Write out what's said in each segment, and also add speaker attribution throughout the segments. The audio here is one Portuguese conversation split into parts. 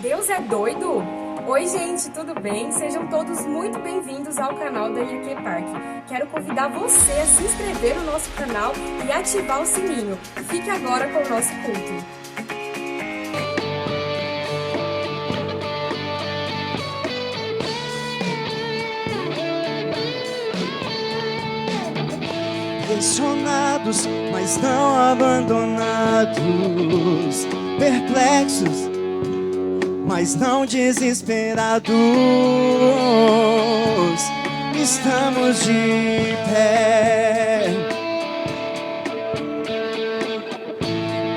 Speaker 1: Deus é doido? Oi gente, tudo bem? Sejam todos muito bem-vindos ao canal da IAQ Park. Quero convidar você a se inscrever no nosso canal e ativar o sininho. Fique agora com o nosso culto.
Speaker 2: Questionados, mas não abandonados, perplexos, mas não desesperados. Estamos de pé,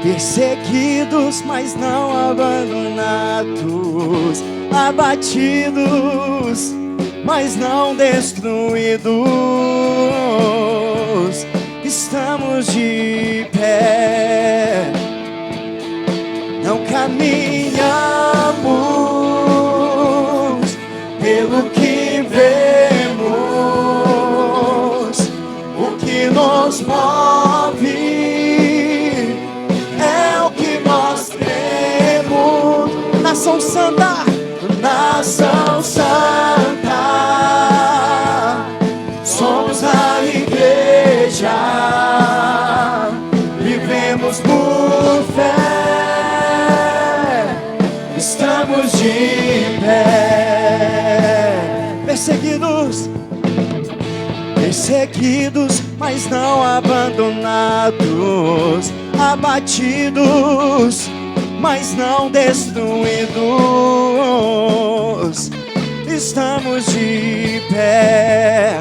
Speaker 2: perseguidos, mas não abandonados, abatidos, mas não destruídos. Estamos de pé, não caminhamos pelo que vemos. O que nos move é o que nós temos. Nação Santa, Nação Santa, somos a igreja, vivemos por fé, estamos de pé, perseguidos, mas não abandonados, abatidos, mas não destruídos. Estamos de pé,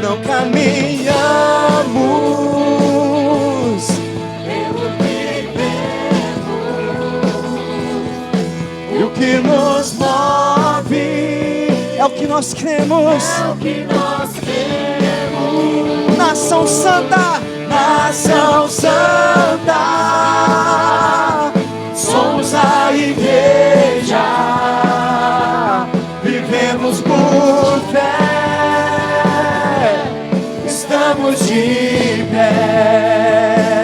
Speaker 2: não caminhamos pelo que vemos. E o que nos move é o que nós cremos. Nação Santa, Nação Santa, somos a igreja, vivemos por fé, estamos de pé.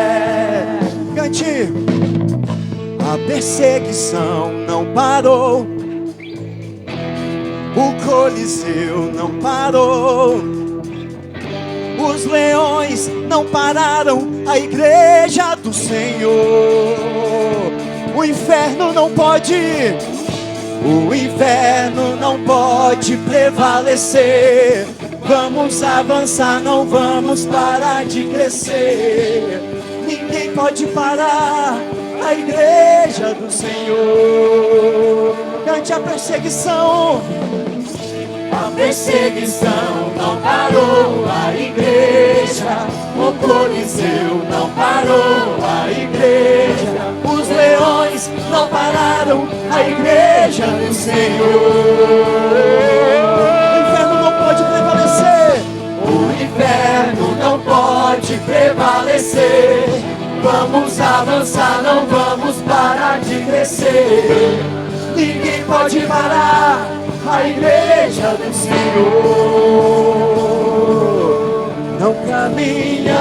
Speaker 2: Cante. A perseguição não parou, o Coliseu não parou, os leões não pararam a igreja do Senhor. O inferno não pode prevalecer. Vamos avançar, não vamos parar de crescer. Ninguém pode parar a igreja do Senhor. Cante a perseguição. A perseguição não parou a igreja, o Coliseu não parou a igreja, os leões não pararam a igreja do Senhor. O inferno não pode prevalecer. O inferno não pode prevalecer. Vamos avançar, não vamos parar de crescer. Ninguém pode parar a igreja do Senhor. Não caminhamos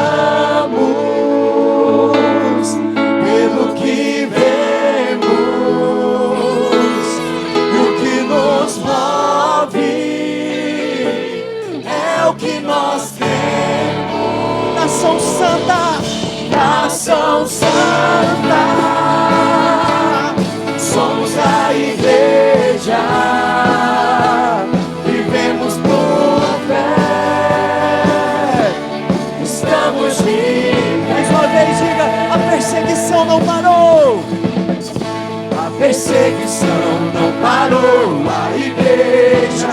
Speaker 2: pelo que vemos, e o que nos move é o que nós temos. Nação Santa, Nação Santa, somos a igreja, vivemos por fé, estamos de pé. Mais uma vez diga, a perseguição não parou. A perseguição não parou a igreja,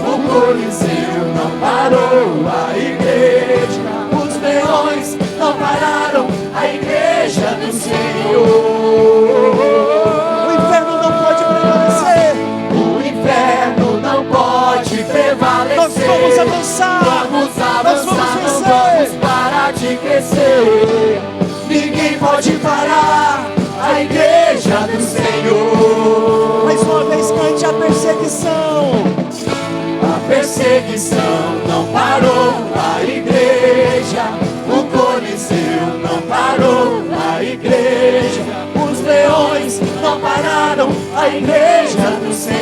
Speaker 2: o Coliseu não parou a igreja, os leões não pararam a igreja do Senhor. O inferno não pode prevalecer. O inferno não pode prevalecer. Nós vamos avançar, vamos avançar, não vamos parar de crescer. Ninguém pode parar a igreja do Senhor. Mais uma vez cante a perseguição. A perseguição não parou a igreja, o Coliseu não parou a igreja, os leões não pararam a igreja do Senhor.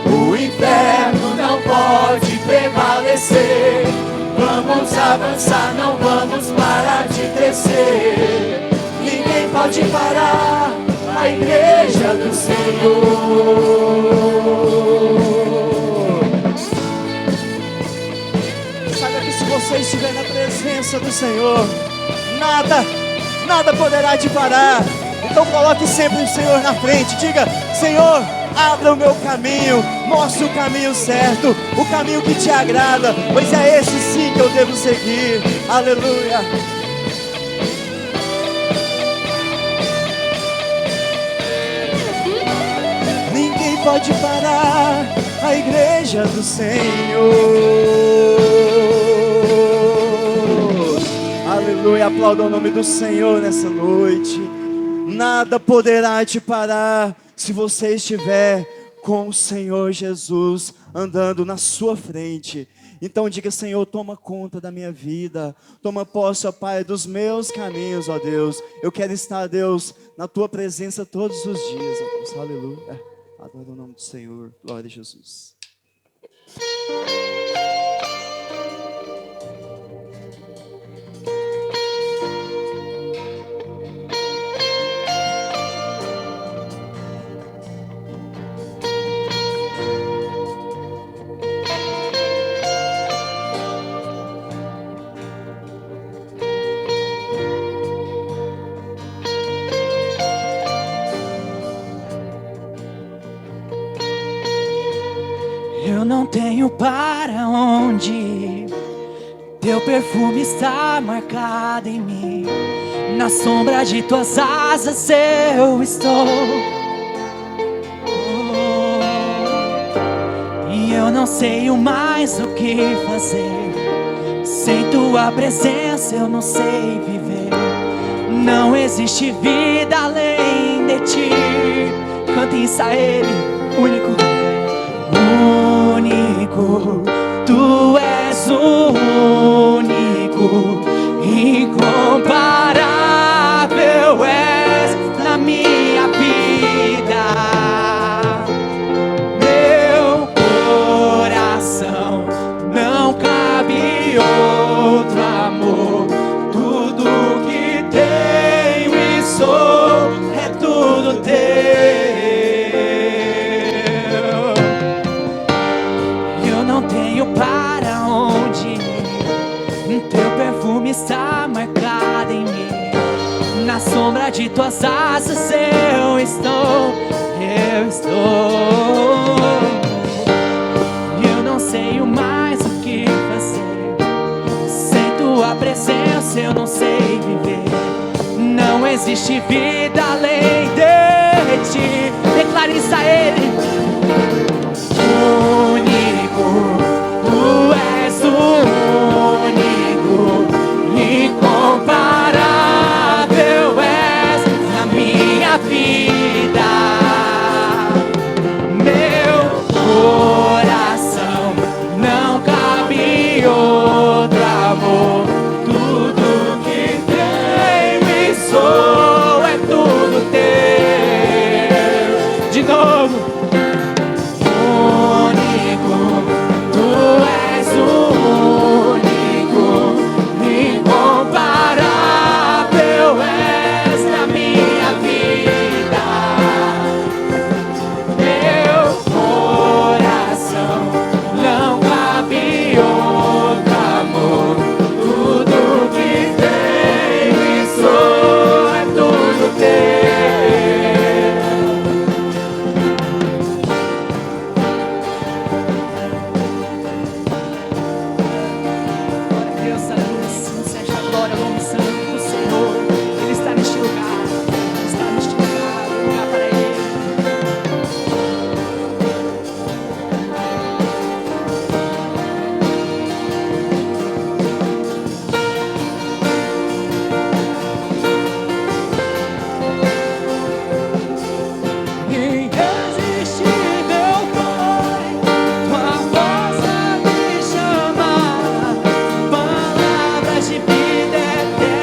Speaker 2: O inferno não pode prevalecer. Vamos avançar, não vamos parar de crescer. Ninguém pode parar a igreja do Senhor. Saiba que se você estiver na presença do Senhor, nada poderá te parar. Então coloque sempre o Senhor na frente. Diga: Senhor, abra o meu caminho, mostre o caminho certo, o caminho que te agrada, pois é esse sim que eu devo seguir. Aleluia. Ninguém pode parar a igreja do Senhor. Aleluia, aplauda o nome do Senhor nessa noite. Nada poderá te parar se você estiver com o Senhor Jesus andando na sua frente. Então diga: Senhor, toma conta da minha vida, toma posse, ó Pai, dos meus caminhos, ó Deus. Eu quero estar, Deus, na tua presença todos os dias, ó Deus. Aleluia. Adoro o nome do Senhor. Glória a Jesus.
Speaker 3: Eu não tenho para onde ir. Teu perfume está marcado em mim. Na sombra de tuas asas eu estou. E eu não sei mais o que fazer. Sem tua presença eu não sei viver. Não existe vida além de ti. Canta isso a Ele, único. Único, tu és o único, incomparável és na minha vida. Meu coração não cabe outro amor. Tudo que tenho e sou é tudo teu. Para onde ir? Teu perfume está marcado em mim. Na sombra de tuas asas eu estou. Eu não sei mais o que fazer. Sem tua presença eu não sei viver. Não existe vida além de ti. Declare isso a Ele. Único, tu és o único, incomparável és na minha vida. Meu coração não cabe outro amor. Tudo que tenho e sou é tudo teu. De novo. De vida eterna.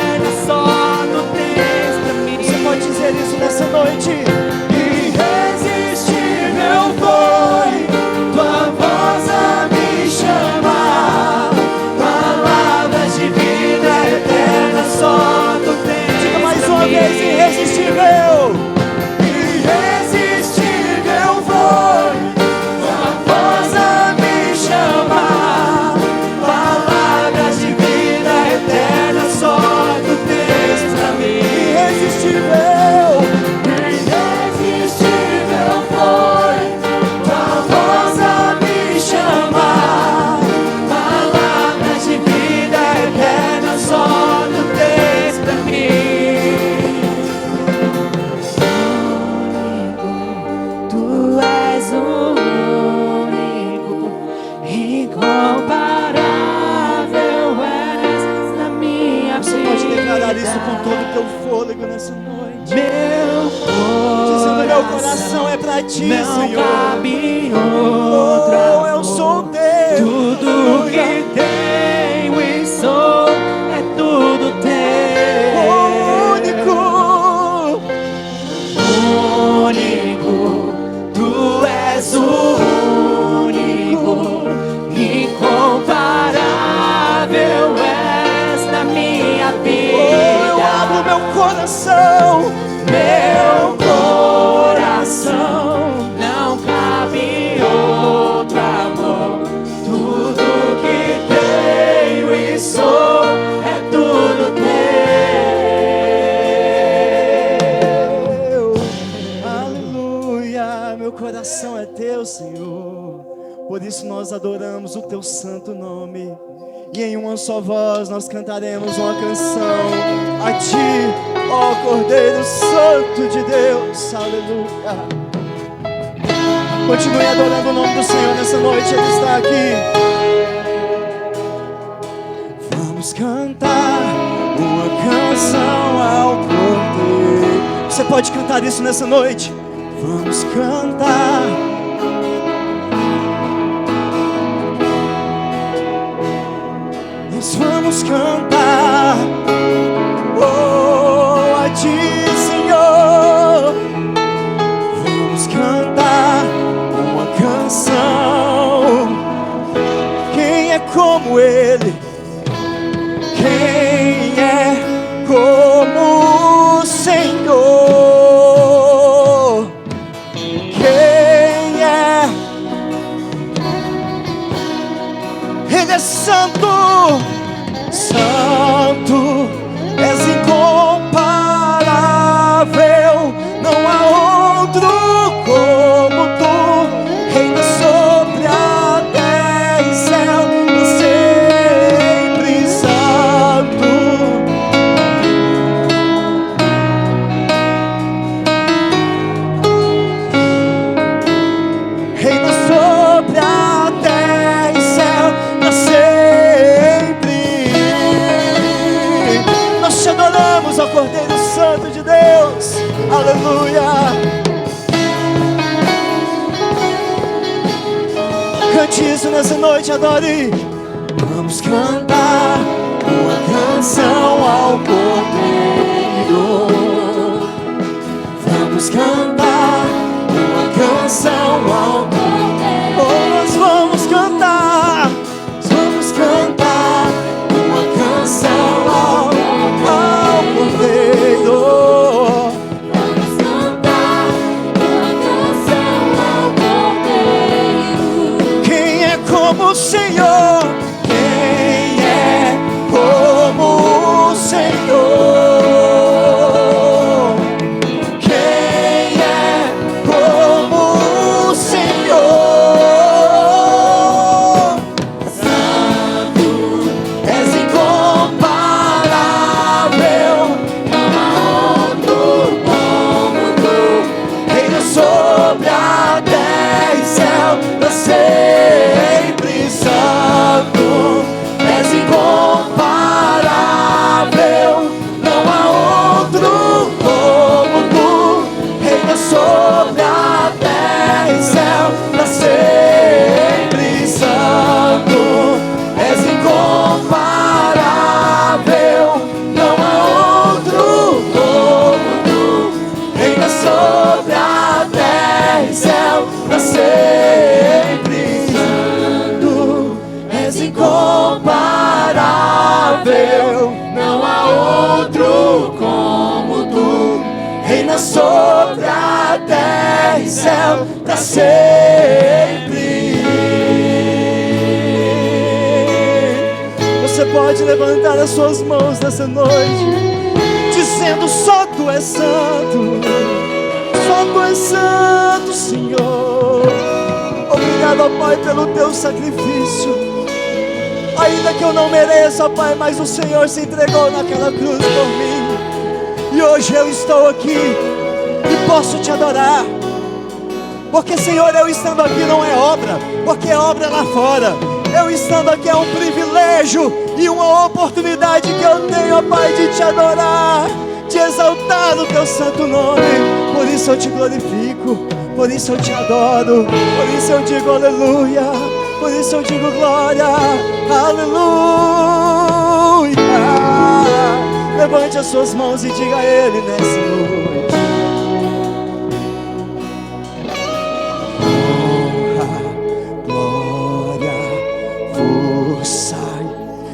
Speaker 2: declarar isso com todo o teu fôlego nessa noite.
Speaker 3: Meu
Speaker 2: coração é pra ti,
Speaker 3: não
Speaker 2: Senhor.
Speaker 3: cabe outra.
Speaker 2: Oh, eu sou teu.
Speaker 3: Tudo que tenho e sou é tudo teu. Único, tu és o único, incomparável és na minha vida.
Speaker 2: Eu abro meu coração.
Speaker 3: Meu coração não cabe outro amor. Tudo que tenho e sou é tudo teu.
Speaker 2: Aleluia, meu coração é teu, Senhor. Por isso nós adoramos o teu santo nome. E em uma só voz nós cantaremos uma canção a ti, ó Cordeiro Santo de Deus. Aleluia. Continue adorando o nome do Senhor nessa noite, Ele está aqui. Vamos cantar uma canção ao Cordeiro. Você pode cantar isso nessa noite? Vamos cantar. Nós vamos cantar, oh, a ti, Senhor. Vamos cantar uma canção. Quem é como Ele? Quem é como o Senhor? Quem é? Ele é santo. Santo, és incomparável, não há outro como tu. Reina sobre a terra e céu, sempre santo. Reina sobre a terra e céu, sempre. Nós te adoramos, ó Cordeiro Santo de Deus. Aleluia. Cante isso nessa noite, adore. Vamos cantar uma canção ao Cordeiro. Vamos cantar uma canção ao Cordeiro. Oh, nós vamos cantar. Vamos cantar uma canção ao Cordeiro.
Speaker 4: Vamos cantar uma canção ao Cordeiro.
Speaker 2: Quem é como o Senhor? Quem é como o Senhor? Quem é como o Senhor? Santo, és incomparável, não há outro como tu. Reina sobre a terra e céu, pra sempre santo. És incomparável, não há outro como tu. Reina sobre a terra e céu, pra sempre santo. És incomparável, não há outro como tu. Reina sobre a terra e céu, pra sempre santo. És incomparável, não há outro como tu. Reina sobre a terra e céu, pra sempre. Você pode levantar as suas mãos nessa noite, dizendo: só tu és santo, só tu és santo, Senhor. Obrigado, ó Pai, pelo teu sacrifício. Ainda que eu não mereça, ó Pai, mas o Senhor se entregou naquela cruz por mim. E hoje eu estou aqui e posso te adorar. Porque, Senhor, eu estando aqui não é obra, porque é obra lá fora. Eu estando aqui é um privilégio e uma oportunidade que eu tenho, ó Pai, de te adorar, de exaltar o teu santo nome. Por isso eu te glorifico, por isso eu te adoro, por isso eu digo aleluia, por isso eu digo glória, aleluia. Levante as suas mãos e diga a Ele nessa noite: honra, glória, força.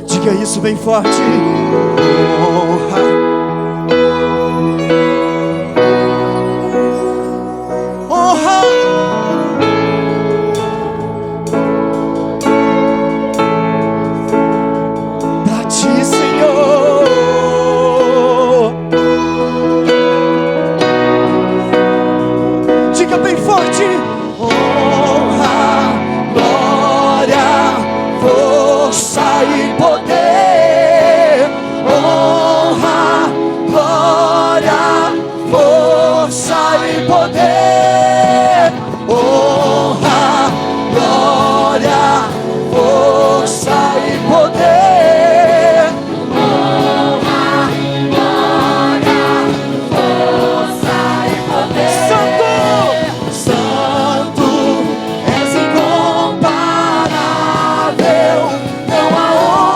Speaker 2: Diga isso bem forte: honra, honra, pra ti, Senhor. Diga bem forte: honra, glória, força e poder. Honra, glória, força e poder. Honra, glória, força e poder. Honra, glória, força e poder. Santo, Santo, és incomparável, não há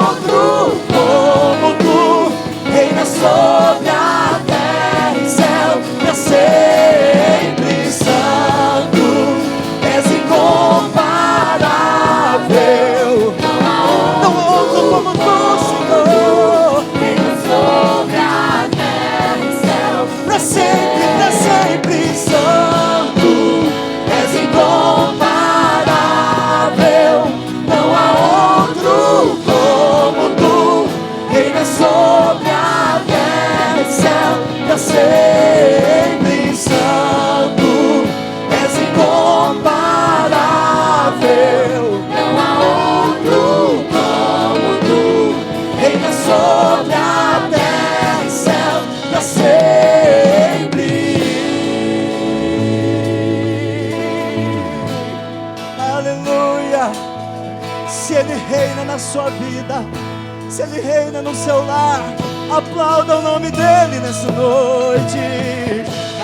Speaker 2: outro como tu. Reina sobre a terra e céu pra sempre. Santo, és incomparável, não há outro como tu, Senhor. Reina sobre a terra e céu pra sempre, pra sempre. Santo, és incomparável, não há outro como tu. Reina sobre a terra e céu pra sempre. Santo, és incomparável, não há outro como tu. Reina sobre a terra e céu pra sempre. Aleluia. Se Ele reina na sua vida, se Ele reina no seu lar, aplauda o nome dEle nessa noite.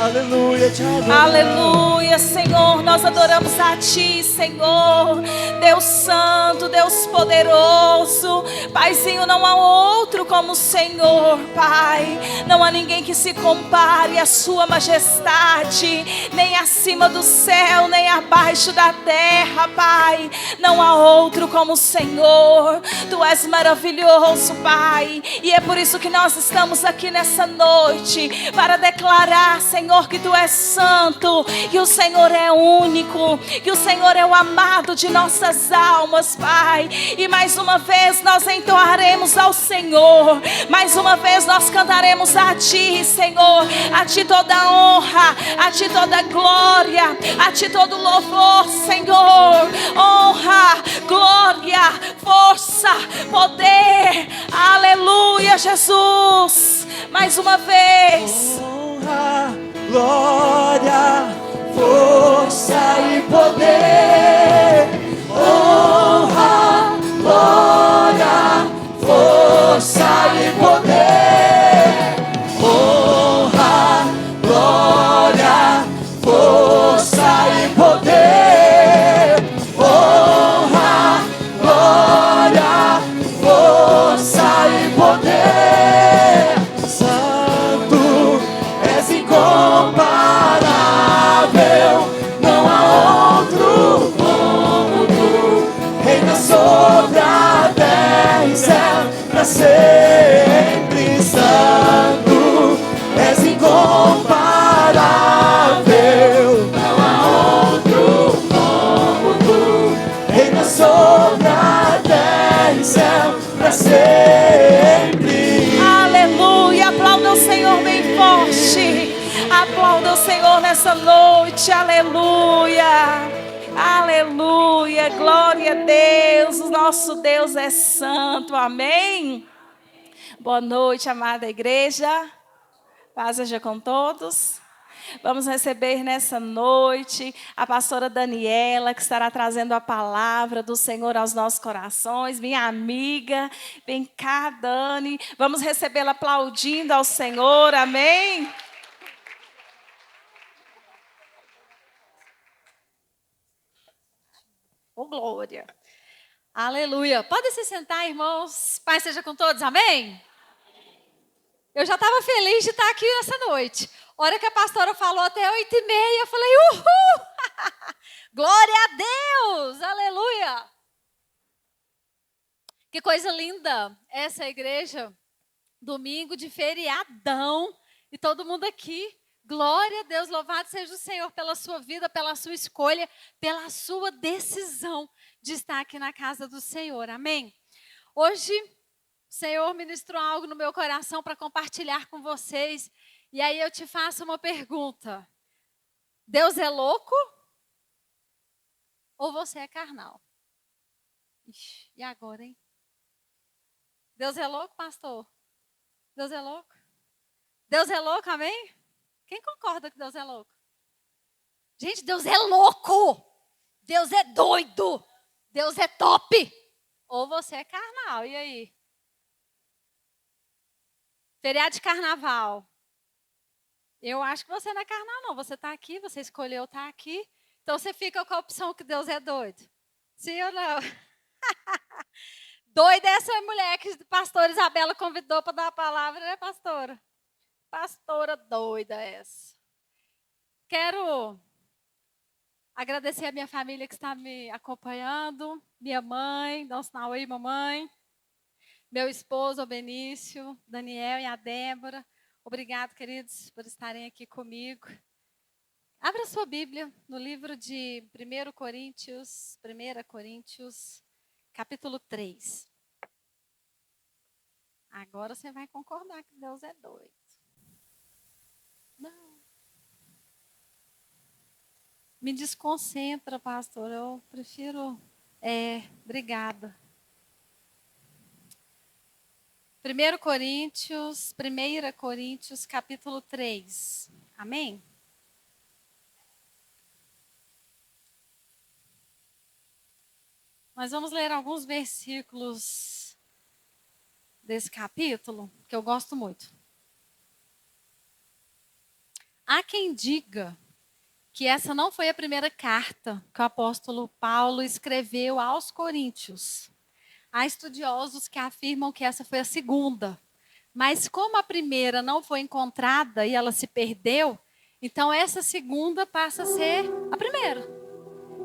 Speaker 2: Aleluia, te adoro.
Speaker 4: Aleluia, Senhor, nós adoramos a Ti, Senhor, Deus Santo, Deus Poderoso. Paizinho, não há outro como o Senhor, Pai. Não há ninguém que se compare à Sua majestade, nem acima do céu, nem abaixo da terra, Pai. Não há outro como o Senhor. Tu és maravilhoso, Pai, e é por isso que nós estamos aqui nessa noite, para declarar, Senhor, que Tu és santo, que o Senhor é único, que o Senhor é o amado de nossas almas, Pai. E mais uma vez nós entoaremos ao Senhor, mais uma vez nós cantaremos a Ti, Senhor. A Ti toda honra, a Ti toda glória, a Ti todo louvor, Senhor. Honra, glória, força, poder. Aleluia, Jesus. Mais uma vez.
Speaker 2: Honra, glória, força e poder. Honra, glória, força e poder. Honra, glória, força e poder. Honra, glória, força e poder. Santo, és incomparável, não há outro como tu. Reina sobre a terra e céu pra sempre. Santo, és incomparável, não há outro como tu. Reina sobre a terra e céu pra sempre.
Speaker 4: Aleluia, aplauda o Senhor bem forte. Aplauda o Senhor nessa noite. Aleluia, aleluia, glória a Deus. O nosso Deus é santo, amém. Boa noite, amada igreja. Paz seja com todos. Vamos receber nessa noite a pastora Daniela, que estará trazendo a palavra do Senhor aos nossos corações. Minha amiga, vem cá, Dani. Vamos recebê-la aplaudindo ao Senhor, amém?
Speaker 5: Oh, glória. Aleluia. Pode se sentar, irmãos. Pai seja com todos, amém? Eu já estava feliz de estar aqui nessa noite. A hora que a pastora falou até 8h30, eu falei, uhul! Glória a Deus! Aleluia! Que coisa linda essa igreja. Domingo de feriadão. E todo mundo aqui. Glória a Deus, louvado seja o Senhor pela sua vida, pela sua escolha, pela sua decisão de estar aqui na casa do Senhor, amém? Hoje, o Senhor ministrou algo no meu coração para compartilhar com vocês, e aí eu te faço uma pergunta: Deus é louco? Ou você é carnal? Ixi, e agora, hein? Deus é louco, pastor? Deus é louco? Deus é louco, amém? Quem concorda que Deus é louco? Gente, Deus é louco! Deus é doido! Deus é top! Ou você é carnal, e aí? Feriado de carnaval. Eu acho que você não é carnal, não. Você está aqui, você escolheu estar aqui. Então você fica com a opção que Deus é doido. Sim ou não? Doida é essa mulher que a pastora Isabela convidou para dar a palavra, né, pastora? Pastora doida essa. Quero agradecer a minha família que está me acompanhando. Minha mãe, dá um sinal aí, mamãe. Meu esposo, o Benício, Daniel e a Débora. Obrigado, queridos, por estarem aqui comigo. Abra sua Bíblia no livro de 1 Coríntios, capítulo 3. Agora você vai concordar que Deus é doido. Não. Me desconcentra, pastor. Eu prefiro... obrigada. 1 Coríntios, capítulo 3. Amém? Nós vamos ler alguns versículos desse capítulo, que eu gosto muito. Há quem diga que essa não foi a primeira carta que o apóstolo Paulo escreveu aos Coríntios. Há estudiosos que afirmam que essa foi a segunda. Mas como a primeira não foi encontrada e ela se perdeu, então essa segunda passa a ser a primeira.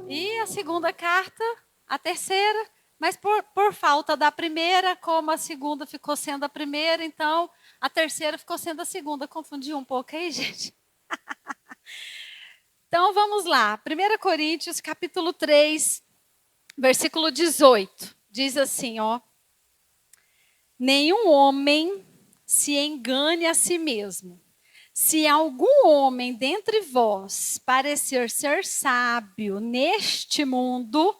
Speaker 5: E a segunda carta, a terceira, mas por falta da primeira, como a segunda ficou sendo a primeira, então a terceira ficou sendo a segunda. Confundi um pouco aí, gente? Então vamos lá, 1 Coríntios capítulo 3, versículo 18, diz assim, ó: nenhum homem se engane a si mesmo. Se algum homem dentre vós parecer ser sábio neste mundo,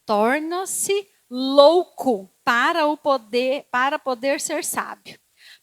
Speaker 5: torna-se louco para poder ser sábio.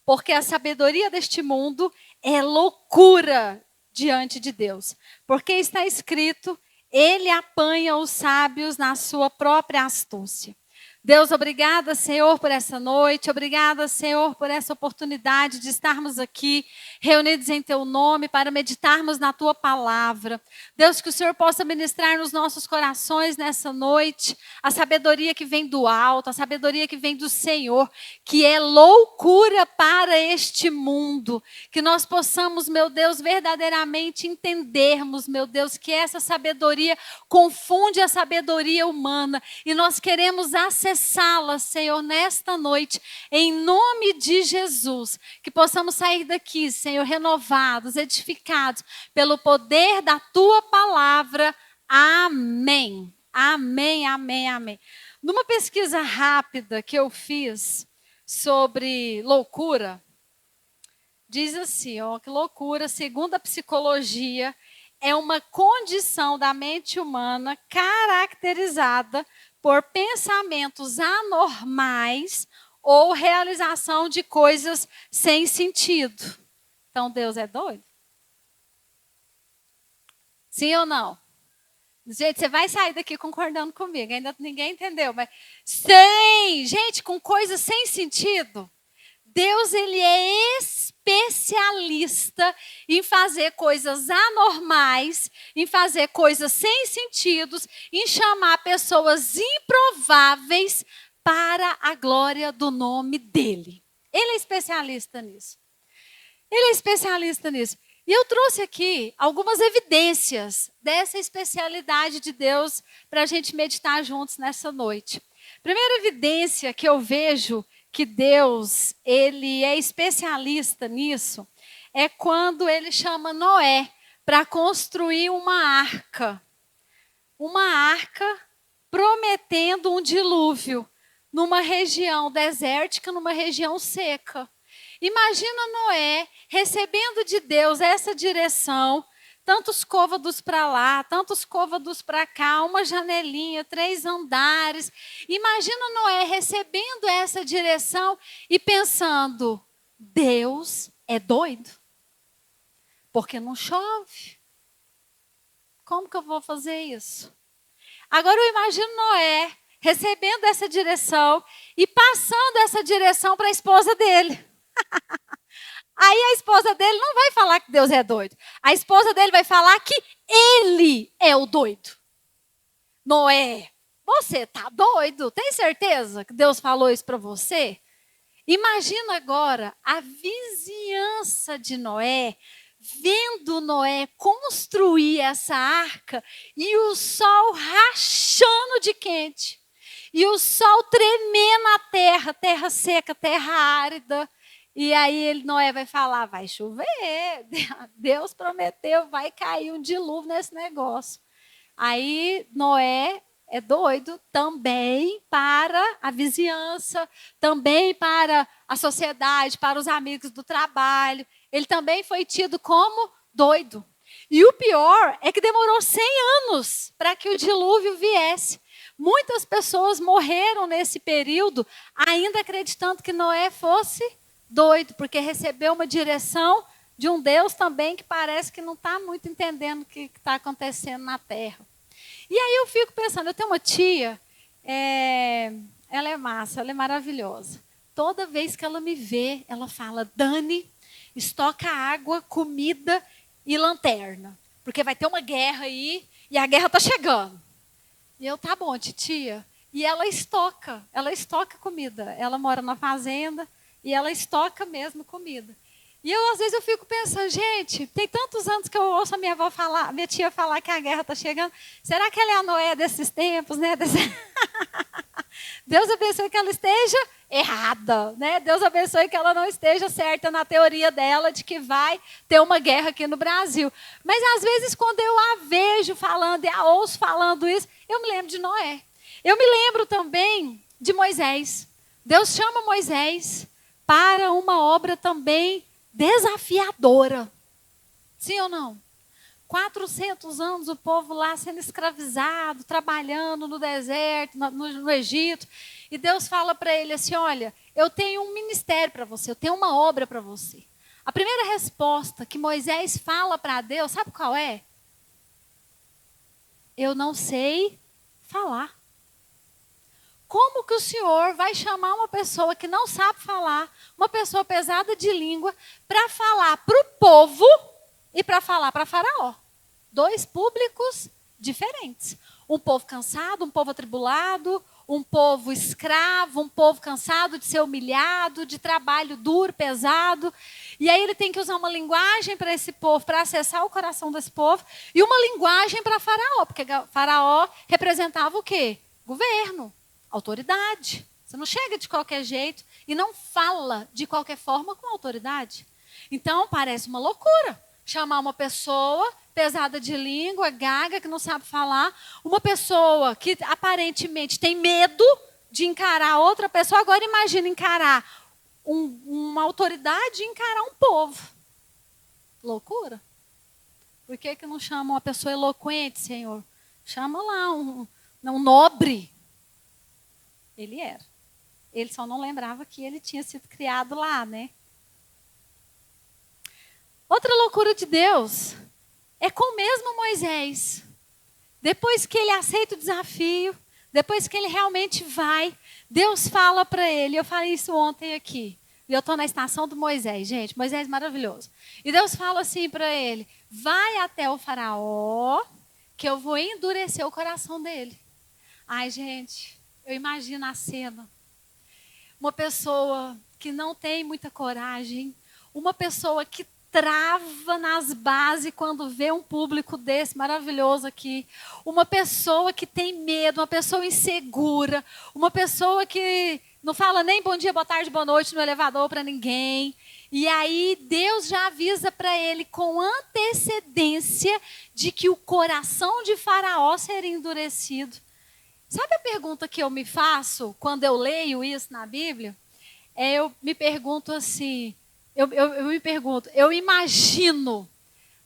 Speaker 5: Porque a sabedoria deste mundo é loucura diante de Deus. Porque está escrito, ele apanha os sábios na sua própria astúcia. Deus, obrigada, Senhor, por essa noite. Obrigada, Senhor, por essa oportunidade de estarmos aqui, reunidos em Teu nome, para meditarmos na Tua palavra. Deus, que o Senhor possa ministrar nos nossos corações nessa noite a sabedoria que vem do alto, a sabedoria que vem do Senhor, que é loucura para este mundo. Que nós possamos, meu Deus, verdadeiramente entendermos, meu Deus, que essa sabedoria confunde a sabedoria humana. E nós queremos acessá-la, Senhor, nesta noite, em nome de Jesus. Que possamos sair daqui, Senhor, renovados, edificados pelo poder da Tua palavra. Amém. Amém, amém, amém. Numa pesquisa rápida que eu fiz sobre loucura, diz assim, ó, que loucura, segundo a psicologia, é uma condição da mente humana caracterizada por pensamentos anormais ou realização de coisas sem sentido. Então, Deus é doido? Sim ou não? Gente, você vai sair daqui concordando comigo. Ainda ninguém entendeu, mas sim, gente, com coisas sem sentido. Deus, ele é especialista em fazer coisas anormais, em fazer coisas sem sentidos, em chamar pessoas improváveis para a glória do nome dele. Ele é especialista nisso. Ele é especialista nisso. E eu trouxe aqui algumas evidências dessa especialidade de Deus para a gente meditar juntos nessa noite. Primeira evidência que eu vejo que Deus, ele é especialista nisso, é quando ele chama Noé para construir uma arca. Uma arca prometendo um dilúvio numa região desértica, numa região seca. Imagina Noé recebendo de Deus essa direção, tantos côvados para lá, tantos côvados para cá, uma janelinha, 3 andares. Imagina Noé recebendo essa direção e pensando, Deus é doido, porque não chove. Como que eu vou fazer isso? Agora eu imagino Noé recebendo essa direção e passando essa direção para a esposa dele. Aí a esposa dele não vai falar que Deus é doido. A esposa dele vai falar que ele é o doido. Noé, você tá doido? Tem certeza que Deus falou isso para você? Imagina agora a vizinhança de Noé, vendo Noé construir essa arca e o sol rachando de quente. E o sol tremendo a terra, terra seca, terra árida. E aí Noé vai falar, vai chover, Deus prometeu, vai cair um dilúvio nesse negócio. Aí Noé é doido também para a vizinhança, também para a sociedade, para os amigos do trabalho. Ele também foi tido como doido. E o pior é que demorou 100 anos para que o dilúvio viesse. Muitas pessoas morreram nesse período ainda acreditando que Noé fosse doido, porque recebeu uma direção de um Deus também que parece que não está muito entendendo o que está acontecendo na terra. E aí eu fico pensando, eu tenho uma tia, ela é massa, ela é maravilhosa. Toda vez que ela me vê, ela fala, Dani, estoca água, comida e lanterna, porque vai ter uma guerra aí e a guerra está chegando. E eu, tá bom, titia. E ela estoca comida. Ela mora na fazenda, e ela estoca mesmo comida. E eu, às vezes, eu fico pensando, gente, tem tantos anos que eu ouço a minha tia falar que a guerra está chegando. Será que ela é a Noé desses tempos, né? Deus abençoe que ela esteja errada, né? Deus abençoe que ela não esteja certa na teoria dela de que vai ter uma guerra aqui no Brasil. Mas, às vezes, quando eu a vejo falando e a ouço falando isso, eu me lembro de Noé. Eu me lembro também de Moisés. Deus chama Moisés para uma obra também desafiadora. Sim ou não? 400 anos o povo lá sendo escravizado, trabalhando no deserto, no Egito. E Deus fala para ele assim, olha, eu tenho um ministério para você, eu tenho uma obra para você. A primeira resposta que Moisés fala para Deus, sabe qual é? Eu não sei falar. Como que o Senhor vai chamar uma pessoa que não sabe falar, uma pessoa pesada de língua, para falar para o povo e para falar para Faraó? 2 públicos diferentes. Um povo cansado, um povo atribulado, um povo escravo, um povo cansado de ser humilhado, de trabalho duro, pesado. E aí ele tem que usar uma linguagem para esse povo, para acessar o coração desse povo, e uma linguagem para Faraó, porque Faraó representava o quê? Governo. Autoridade. Você não chega de qualquer jeito e não fala de qualquer forma com autoridade. Então, parece uma loucura chamar uma pessoa pesada de língua, gaga, que não sabe falar, uma pessoa que aparentemente tem medo de encarar outra pessoa. Agora, imagina encarar uma autoridade e encarar um povo. Loucura. Por que não chama uma pessoa eloquente, Senhor? Chama lá um nobre. Ele era. Ele só não lembrava que ele tinha sido criado lá, né? Outra loucura de Deus é com o mesmo Moisés. Depois que ele aceita o desafio, depois que ele realmente vai, Deus fala para ele. Eu falei isso ontem aqui. E eu estou na estação do Moisés, gente. Moisés maravilhoso. E Deus fala assim para ele: vai até o faraó, que eu vou endurecer o coração dele. Ai, gente, eu imagino a cena. Uma pessoa que não tem muita coragem, uma pessoa que trava nas bases quando vê um público desse maravilhoso aqui, uma pessoa que tem medo, uma pessoa insegura, uma pessoa que não fala nem bom dia, boa tarde, boa noite no elevador para ninguém. E aí Deus já avisa para ele com antecedência de que o coração de Faraó seria endurecido. Sabe a pergunta que eu me faço quando eu leio isso na Bíblia? Eu me pergunto assim, eu imagino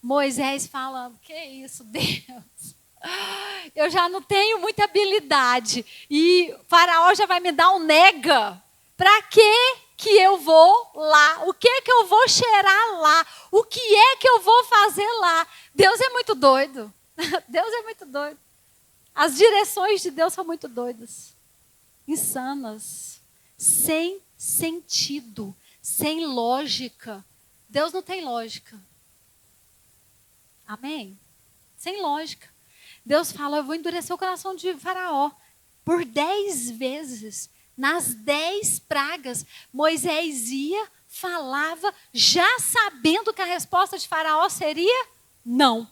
Speaker 5: Moisés falando: que isso, Deus? Eu já não tenho muita habilidade e Faraó já vai me dar um nega. Para que eu vou lá? O que eu vou cheirar lá? O que é que eu vou fazer lá? Deus é muito doido. Deus é muito doido. As direções de Deus são muito doidas, insanas, sem sentido, sem lógica. Deus não tem lógica. Amém? Sem lógica. Deus fala: eu vou endurecer o coração de Faraó por 10 vezes. Nas 10 pragas, Moisés ia, falava, já sabendo que a resposta de Faraó seria não.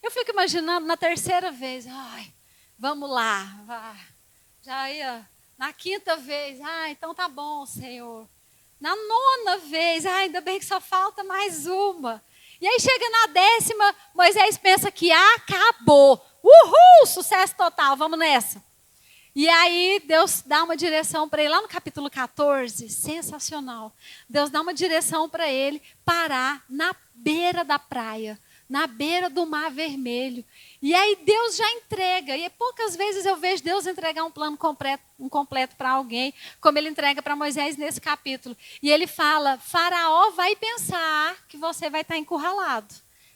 Speaker 5: Eu fico imaginando na terceira vez: ai, vamos lá. Já ia na 5ª vez: ah, então tá bom, Senhor. Na 9ª vez: ah, ainda bem que só falta mais uma. E aí chega na 10ª, Moisés pensa que acabou. Uhul, sucesso total, vamos nessa. E aí Deus dá uma direção para ele, lá no capítulo 14, sensacional. Deus dá uma direção para ele parar na beira da praia, na beira do Mar Vermelho. E aí Deus já entrega. E poucas vezes eu vejo Deus entregar um plano completo para alguém, como ele entrega para Moisés nesse capítulo. E ele fala: Faraó vai pensar que você vai estar encurralado,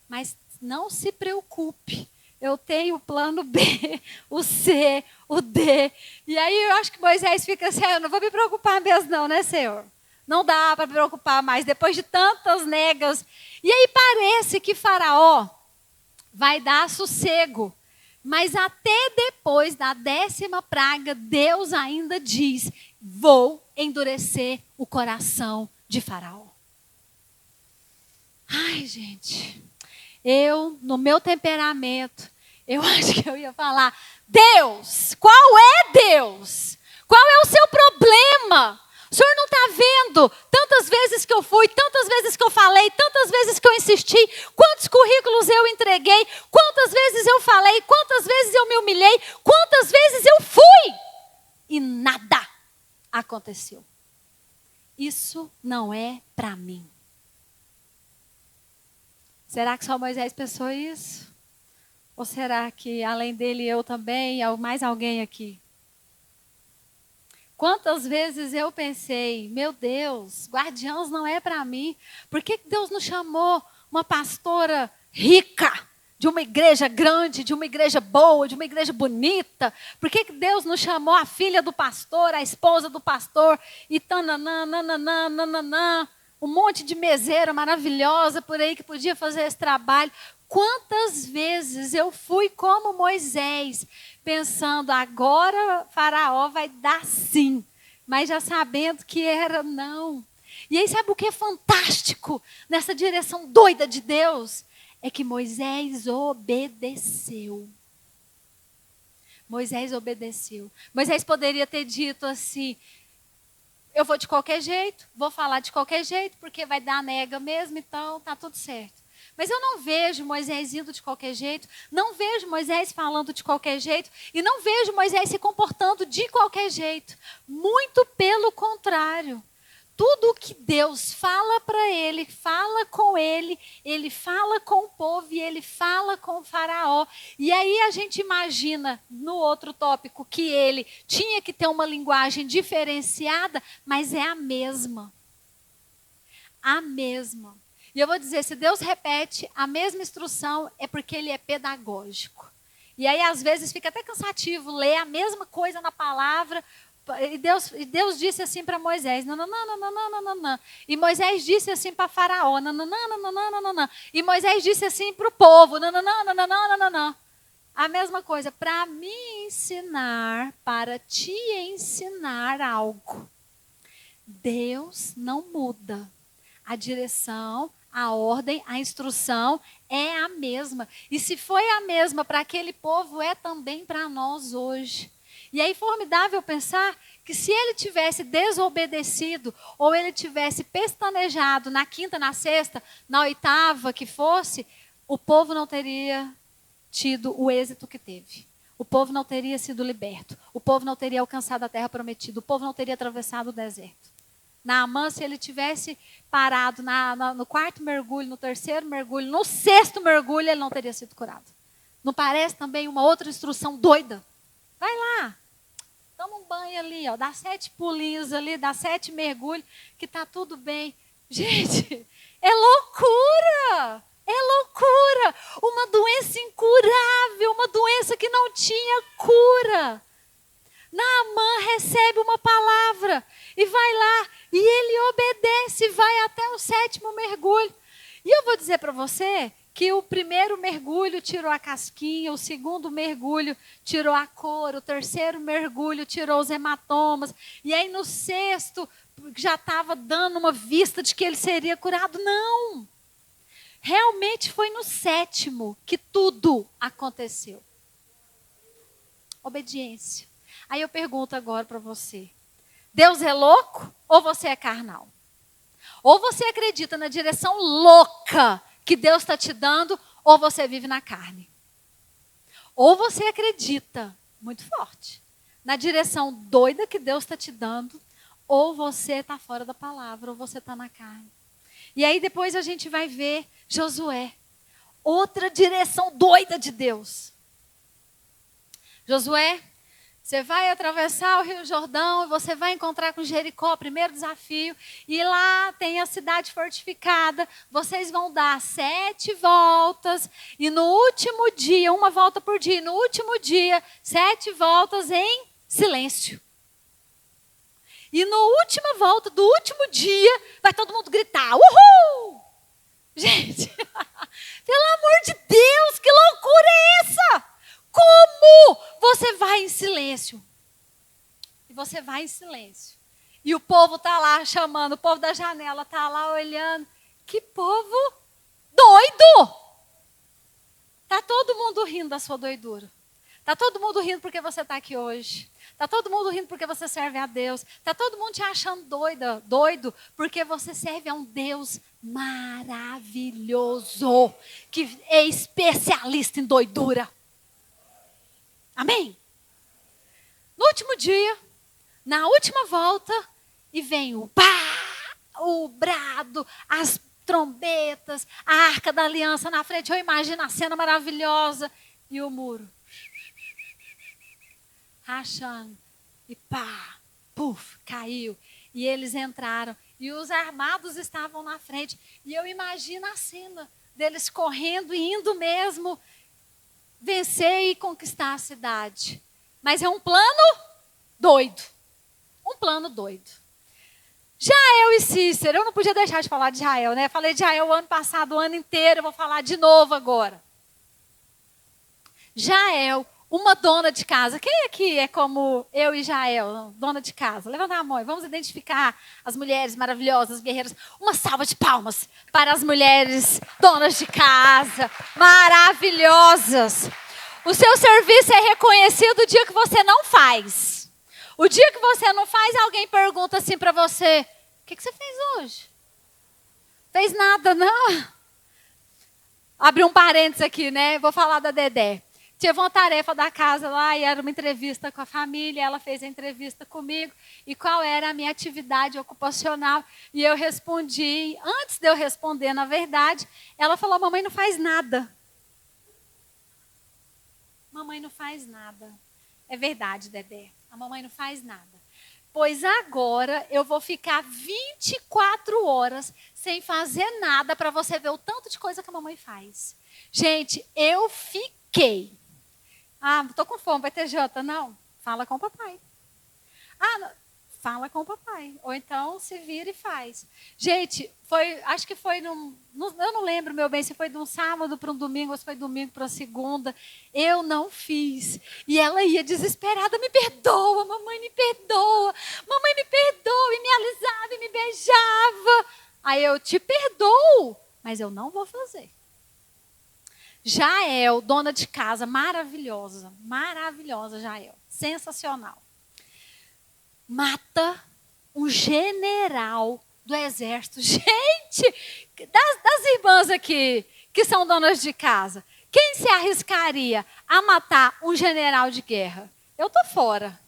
Speaker 5: mas não se preocupe. Eu tenho o plano B, o C, o D. E aí eu acho que Moisés fica assim: eu não vou me preocupar mesmo não, né, Senhor? Não dá para me preocupar mais, depois de tantas negas. E aí parece que Faraó vai dar sossego. Mas até depois da 10ª praga, Deus ainda diz: vou endurecer o coração de Faraó. Ai, gente, no meu temperamento, eu acho que eu ia falar: Deus, qual é Deus? Qual é o seu problema? O senhor não está vendo tantas vezes que eu fui, tantas vezes que eu falei, tantas vezes que eu insisti, quantos currículos eu entreguei, quantas vezes eu falei, quantas vezes eu me humilhei, quantas vezes eu fui e nada aconteceu. Isso não é para mim. Será que só Moisés pensou isso? Ou será que além dele eu também, mais alguém aqui? Quantas vezes eu pensei: meu Deus, Guardiãos não é para mim. Por que Deus não chamou uma pastora rica, de uma igreja grande, de uma igreja boa, de uma igreja bonita? Por que Deus não chamou a filha do pastor, a esposa do pastor, e tananã, nananã, nananã, um monte de meseira maravilhosa por aí que podia fazer esse trabalho? Quantas vezes eu fui como Moisés, pensando: agora Faraó vai dar sim, mas já sabendo que era não. E aí sabe o que é fantástico nessa direção doida de Deus? É que Moisés obedeceu. Moisés obedeceu. Moisés poderia ter dito assim: eu vou de qualquer jeito, vou falar de qualquer jeito, porque vai dar nega mesmo, então tá tudo certo. Mas eu não vejo Moisés indo de qualquer jeito, não vejo Moisés falando de qualquer jeito, e não vejo Moisés se comportando de qualquer jeito. Muito pelo contrário. Tudo o que Deus fala para ele, fala com ele fala com o povo e ele fala com o Faraó. E aí a gente imagina no outro tópico que ele tinha que ter uma linguagem diferenciada, mas é a mesma. A mesma. E eu vou dizer, se Deus repete a mesma instrução, é porque Ele é pedagógico. E aí, às vezes, fica até cansativo ler a mesma coisa na palavra. E Deus disse assim para Moisés, não. E Moisés disse assim para Faraó, não. E Moisés disse assim para o povo, não. A mesma coisa, para me ensinar, para te ensinar algo. Deus não muda. A direção, a ordem, a instrução é a mesma. E se foi a mesma para aquele povo, é também para nós hoje. E aí, formidável pensar que se ele tivesse desobedecido, ou ele tivesse pestanejado na quinta, na sexta, na oitava que fosse, o povo não teria tido o êxito que teve. O povo não teria sido liberto. O povo não teria alcançado a terra prometida. O povo não teria atravessado o deserto. Naamã, se ele tivesse parado no quarto mergulho, no terceiro mergulho, no sexto mergulho, ele não teria sido curado. Não parece também uma outra instrução doida? Vai lá, toma um banho ali, ó, dá 7 pulinhos ali, dá 7 mergulhos, que tá tudo bem. Gente, é loucura! É loucura! Uma doença incurável, uma doença que não tinha cura. Naamã recebe uma palavra e vai lá, e ele obedece, vai até o 7º mergulho. E eu vou dizer para você que o primeiro mergulho tirou a casquinha, o segundo mergulho tirou a cor, o terceiro mergulho tirou os hematomas, e aí no sexto já estava dando uma vista de que ele seria curado. Não! Realmente foi no 7º que tudo aconteceu. Obediência. Aí eu pergunto agora para você, Deus é louco ou você é carnal? Ou você acredita na direção louca que Deus está te dando, ou você vive na carne. Ou você acredita, muito forte, na direção doida que Deus está te dando, ou você está fora da palavra, ou você está na carne. E aí depois a gente vai ver Josué, outra direção doida de Deus. Josué, você vai atravessar o Rio Jordão e você vai encontrar com Jericó, primeiro desafio. E lá tem a cidade fortificada. Vocês vão dar 7 voltas. E no último dia, 1 volta por dia. E no último dia, 7 voltas em silêncio. E na última volta do último dia, vai todo mundo gritar, uhul! Gente, pelo amor de Deus, que loucura é essa? Como você vai em silêncio? E você vai em silêncio. E o povo está lá chamando, o povo da janela está lá olhando. Que povo doido! Está todo mundo rindo da sua doidura. Está todo mundo rindo porque você está aqui hoje. Está todo mundo rindo porque você serve a Deus. Está todo mundo te achando doido porque você serve a um Deus maravilhoso, que é especialista em doidura. Amém? No último dia, na última volta, e vem o pá, o brado, as trombetas, a arca da aliança na frente. Eu imagino a cena maravilhosa. E o muro. Rachando. E pá, puf, caiu. E eles entraram. E os armados estavam na frente. E eu imagino a cena deles correndo e indo mesmo vencer e conquistar a cidade. Mas é um plano doido. Um plano doido. Jael e Cícera, eu não podia deixar de falar de Jael, né? Falei de Jael o ano passado, o ano inteiro, eu vou falar de novo agora. Jael, uma dona de casa. Quem aqui é como eu e Jael, dona de casa? Levanta a mão e vamos identificar as mulheres maravilhosas, guerreiras. Uma salva de palmas para as mulheres donas de casa, maravilhosas. O seu serviço é reconhecido o dia que você não faz. O dia que você não faz, alguém pergunta assim para você, o que você fez hoje? Fez nada, não? Abri um parênteses aqui, né? Vou falar da Dedé. Tive uma tarefa da casa lá e era uma entrevista com a família. Ela fez a entrevista comigo. E qual era a minha atividade ocupacional? E eu respondi. Antes de eu responder, na verdade, ela falou, mamãe não faz nada. Mamãe não faz nada. É verdade, Dedé. A mamãe não faz nada. Pois agora eu vou ficar 24 horas sem fazer nada, para você ver o tanto de coisa que a mamãe faz. Gente, eu fiquei. Ah, tô com fome, vai ter janta? Não, fala com o papai. Ah, não, fala com o papai. Ou então se vira e faz. Gente, acho que foi eu não lembro meu bem se foi de um sábado para um domingo, ou se foi domingo para segunda. Eu não fiz. E ela ia desesperada, me perdoa, mamãe me perdoa. Mamãe me perdoa, e me alisava e me beijava. Aí eu te perdoo, mas eu não vou fazer. Jael, dona de casa, maravilhosa, Jael, sensacional. Mata um general do exército. Gente, das irmãs aqui, que são donas de casa, quem se arriscaria a matar um general de guerra? Eu tô fora.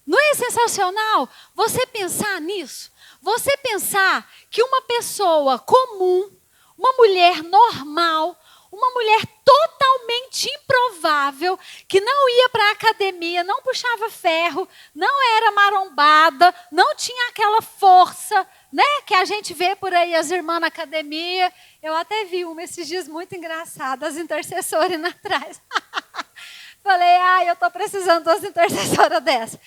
Speaker 5: Não é sensacional você pensar nisso? Você pensar que uma pessoa comum, uma mulher normal, uma mulher totalmente improvável, que não ia para a academia, não puxava ferro, não era marombada, não tinha aquela força, né, que a gente vê por aí as irmãs na academia. Eu até vi uma esses dias muito engraçada, as intercessoras indo atrás. Falei, eu estou precisando das intercessoras dessas.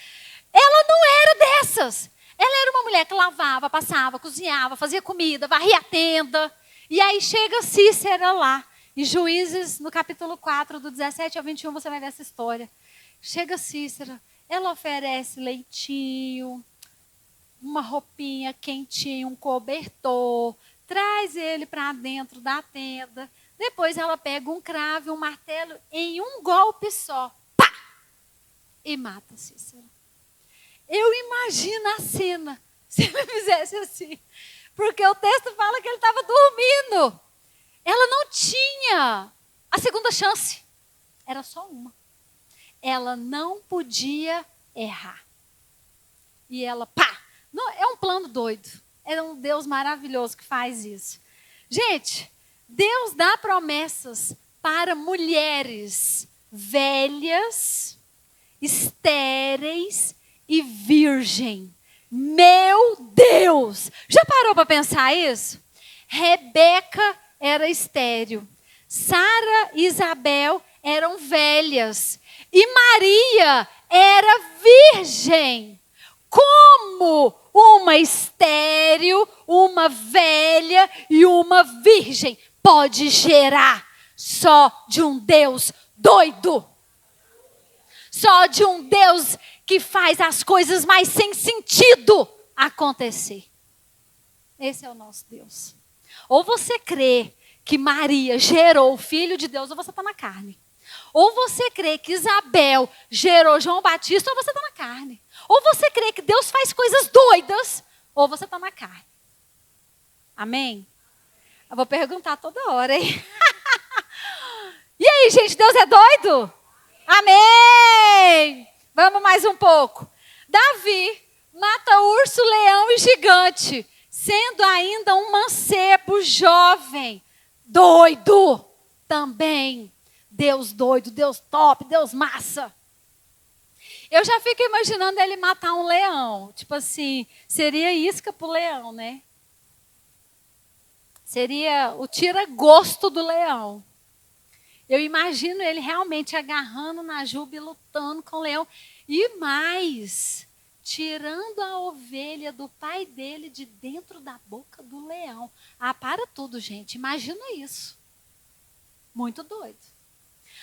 Speaker 5: Ela não era dessas. Ela era uma mulher que lavava, passava, cozinhava, fazia comida, varria a tenda. E aí chega Cícera lá. Em Juízes, no capítulo 4, do 17 ao 21, você vai ver essa história. Chega Cícera, ela oferece leitinho, uma roupinha quentinha, um cobertor, traz ele para dentro da tenda. Depois ela pega um cravo e um martelo em um golpe só. Pá! E mata Cícera. Eu imagino a cena, se ele fizesse assim. Porque o texto fala que ele estava dormindo. Ela não tinha a segunda chance. Era só uma. Ela não podia errar. E ela, pá! Não, é um plano doido. É um Deus maravilhoso que faz isso. Gente, Deus dá promessas para mulheres velhas, estéreis e virgem. Meu Deus! Já parou para pensar isso? Rebeca era estéril. Sara e Isabel eram velhas. E Maria era virgem. Como uma estéril, uma velha e uma virgem pode gerar? Só de um Deus doido. Só de um Deus que faz as coisas mais sem sentido acontecer. Esse é o nosso Deus. Ou você crê que Maria gerou o Filho de Deus, ou você está na carne. Ou você crê que Isabel gerou João Batista, ou você está na carne. Ou você crê que Deus faz coisas doidas, ou você está na carne. Amém? Eu vou perguntar toda hora, hein? E aí, gente, Deus é doido? Amém! Vamos mais um pouco. Davi mata urso, leão e gigante, sendo ainda um mancebo jovem. Doido também. Deus doido, Deus top, Deus massa. Eu já fico imaginando ele matar um leão. Tipo assim, seria isca pro leão, né? Seria o tira-gosto do leão. Eu imagino ele realmente agarrando na juba e lutando com o leão. E mais, tirando a ovelha do pai dele de dentro da boca do leão. Ah, para tudo, gente. Imagina isso. Muito doido.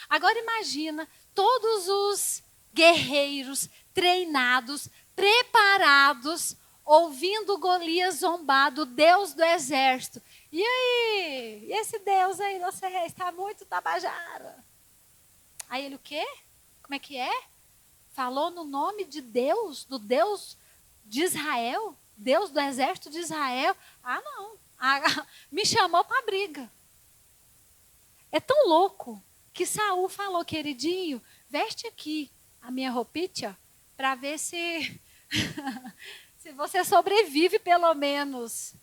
Speaker 5: Agora imagina todos os guerreiros treinados, preparados, ouvindo Golias zombar do Deus do exército. E aí? E esse Deus aí, nosso rei, está muito tabajara. Aí ele o quê? Como é que é? Falou no nome de Deus, do Deus de Israel, Deus do exército de Israel. Ah, não. Me chamou para a briga. É tão louco que Saul falou, queridinho, veste aqui a minha roupinha para ver se, se você sobrevive pelo menos.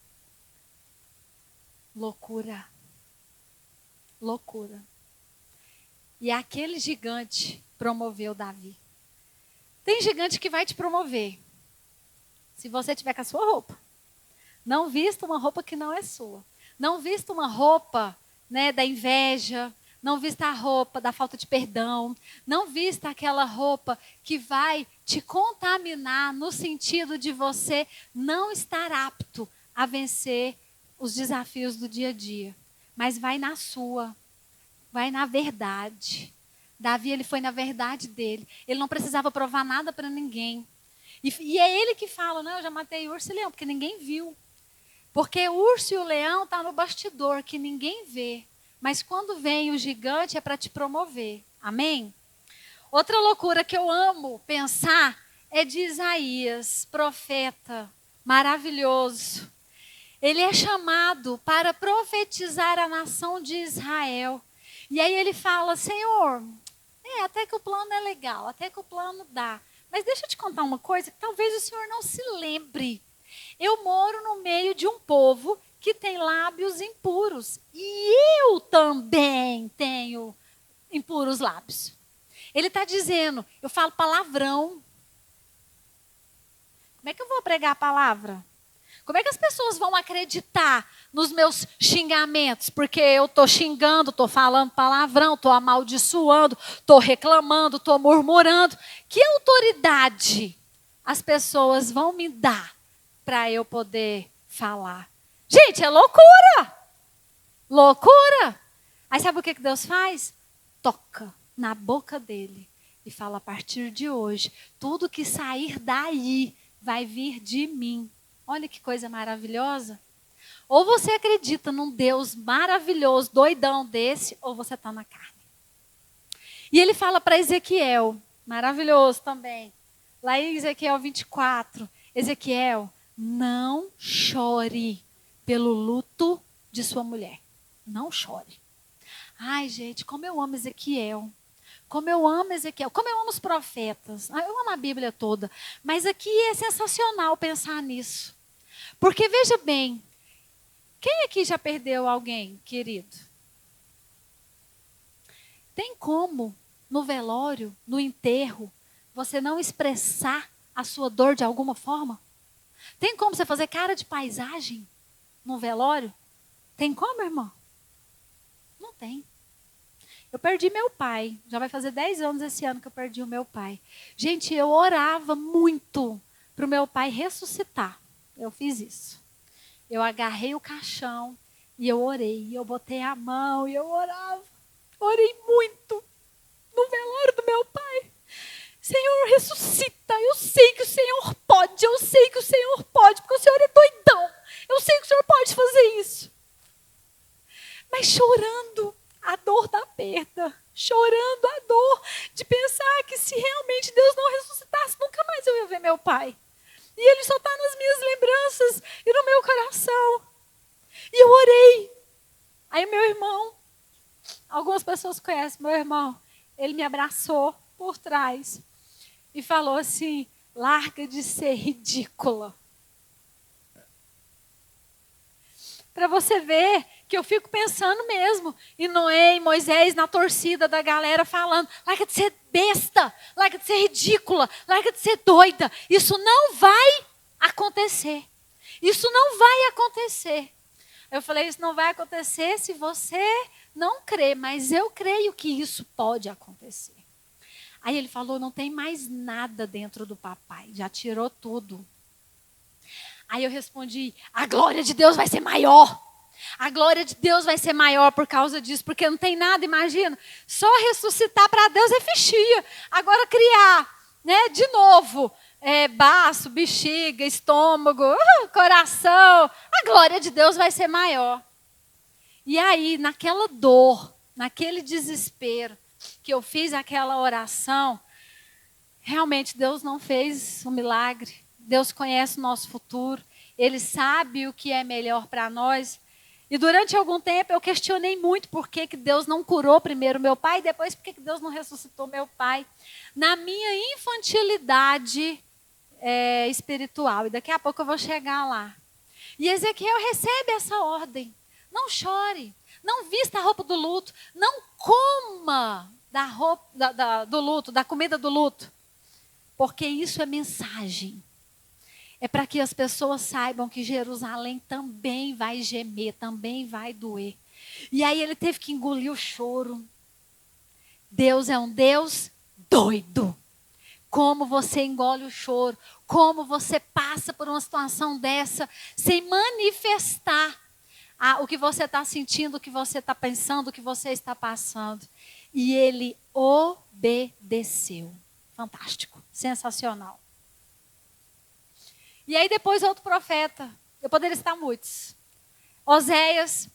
Speaker 5: Loucura. Loucura. E aquele gigante promoveu Davi. Tem gigante que vai te promover. Se você tiver com a sua roupa. Não vista uma roupa que não é sua. Não vista uma roupa, né, da inveja. Não vista a roupa da falta de perdão. Não vista aquela roupa que vai te contaminar no sentido de você não estar apto a vencer os desafios do dia a dia. Mas vai na sua. Vai na verdade. Davi, ele foi na verdade dele. Ele não precisava provar nada para ninguém. E é ele que fala, não, eu já matei urso e leão, porque ninguém viu. Porque o urso e o leão estão no bastidor, que ninguém vê. Mas quando vem o gigante é para te promover. Amém? Outra loucura que eu amo pensar é de Isaías, profeta maravilhoso. Ele é chamado para profetizar a nação de Israel. E aí ele fala, Senhor, até que o plano é legal, até que o plano dá. Mas deixa eu te contar uma coisa que talvez o Senhor não se lembre. Eu moro no meio de um povo que tem lábios impuros. E eu também tenho impuros lábios. Ele está dizendo, eu falo palavrão. Como é que eu vou pregar a palavra? Como é que as pessoas vão acreditar nos meus xingamentos? Porque eu estou xingando, estou falando palavrão, estou amaldiçoando, estou reclamando, estou murmurando. Que autoridade as pessoas vão me dar para eu poder falar? Gente, é loucura! Loucura! Aí sabe o que Deus faz? Toca na boca dele e fala, a partir de hoje, tudo que sair daí vai vir de mim. Olha que coisa maravilhosa. Ou você acredita num Deus maravilhoso, doidão desse, ou você está na carne. E ele fala para Ezequiel, maravilhoso também. Lá em Ezequiel 24, Ezequiel, não chore pelo luto de sua mulher. Não chore. Ai, gente, como eu amo Ezequiel. Como eu amo Ezequiel. Como eu amo os profetas. Eu amo a Bíblia toda. Mas aqui é sensacional pensar nisso. Porque veja bem, quem aqui já perdeu alguém, querido? Tem como, no velório, no enterro, você não expressar a sua dor de alguma forma? Tem como você fazer cara de paisagem no velório? Tem como, irmão? Não tem. Eu perdi meu pai. Já vai fazer 10 anos esse ano que eu perdi o meu pai. Gente, eu orava muito para o meu pai ressuscitar. Eu fiz isso. Eu agarrei o caixão e eu orei. E eu botei a mão e eu orava. Orei muito no velório do meu pai. Senhor, ressuscita. Eu sei que o Senhor pode. Eu sei que o Senhor pode. Porque o Senhor é doidão. Eu sei que o Senhor pode fazer isso. Mas chorando a dor da perda. Chorando a dor de pensar que se realmente Deus não ressuscitasse, nunca mais eu ia ver meu pai. E ele só está nas minhas lembranças e no meu coração. E eu orei. Aí o meu irmão, algumas pessoas conhecem meu irmão, ele me abraçou por trás e falou assim, larga de ser ridícula. Para você ver que eu fico pensando mesmo. E Noé e Moisés na torcida da galera falando, larga de ser besta, larga de ser ridícula, larga de ser doida. Isso não vai acontecer. Isso não vai acontecer. Eu falei, isso não vai acontecer se você não crê, mas eu creio que isso pode acontecer. Aí ele falou, não tem mais nada dentro do papai, já tirou tudo. Aí eu respondi, a glória de Deus vai ser maior. A glória de Deus vai ser maior por causa disso, porque não tem nada, imagina. Só ressuscitar para Deus é fichinha. Agora criar, né, de novo, baço, bexiga, estômago, coração. A glória de Deus vai ser maior. E aí, naquela dor, naquele desespero, que eu fiz aquela oração, realmente Deus não fez um milagre. Deus conhece o nosso futuro. Ele sabe o que é melhor para nós. E durante algum tempo eu questionei muito por que Deus não curou primeiro meu pai e depois por que Deus não ressuscitou meu pai. Na minha infantilidade espiritual. E daqui a pouco eu vou chegar lá. E Ezequiel recebe essa ordem. Não chore. Não vista a roupa do luto. Não coma da roupa, do luto, da comida do luto. Porque isso é mensagem. É para que as pessoas saibam que Jerusalém também vai gemer, também vai doer. E aí ele teve que engolir o choro. Deus é um Deus doido. Como você engole o choro, como você passa por uma situação dessa sem manifestar o que você está sentindo, o que você está pensando, o que você está passando. E ele obedeceu. Fantástico, sensacional. E aí depois outro profeta, eu poderia citar muitos. Oséias,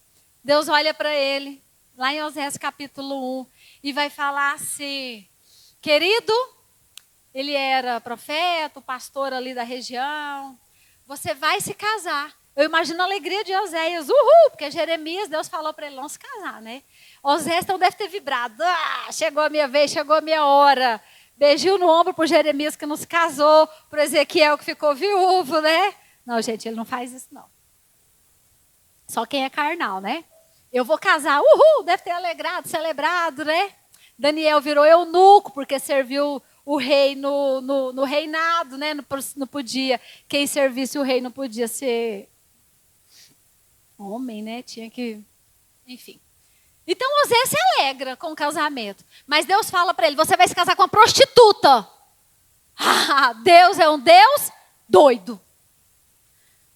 Speaker 5: Deus olha para ele, lá em Oséias capítulo 1, e vai falar assim, querido, ele era profeta, pastor ali da região, você vai se casar. Eu imagino a alegria de Oséias, uhul, porque Jeremias, Deus falou para ele não se casar, né? Oséias então deve ter vibrado, chegou a minha vez, chegou a minha hora. Beijinho no ombro para Jeremias que não se casou, para Ezequiel que ficou viúvo, né? Não, gente, ele não faz isso não. Só quem é carnal, né? Eu vou casar, uhul, deve ter alegrado, celebrado, né? Daniel virou eunuco porque serviu o rei no reinado, né? Não podia, quem servisse o rei não podia ser homem, né? Tinha que, enfim. Então Oséias se alegra com o casamento. Mas Deus fala para ele, você vai se casar com uma prostituta. Deus é um Deus doido.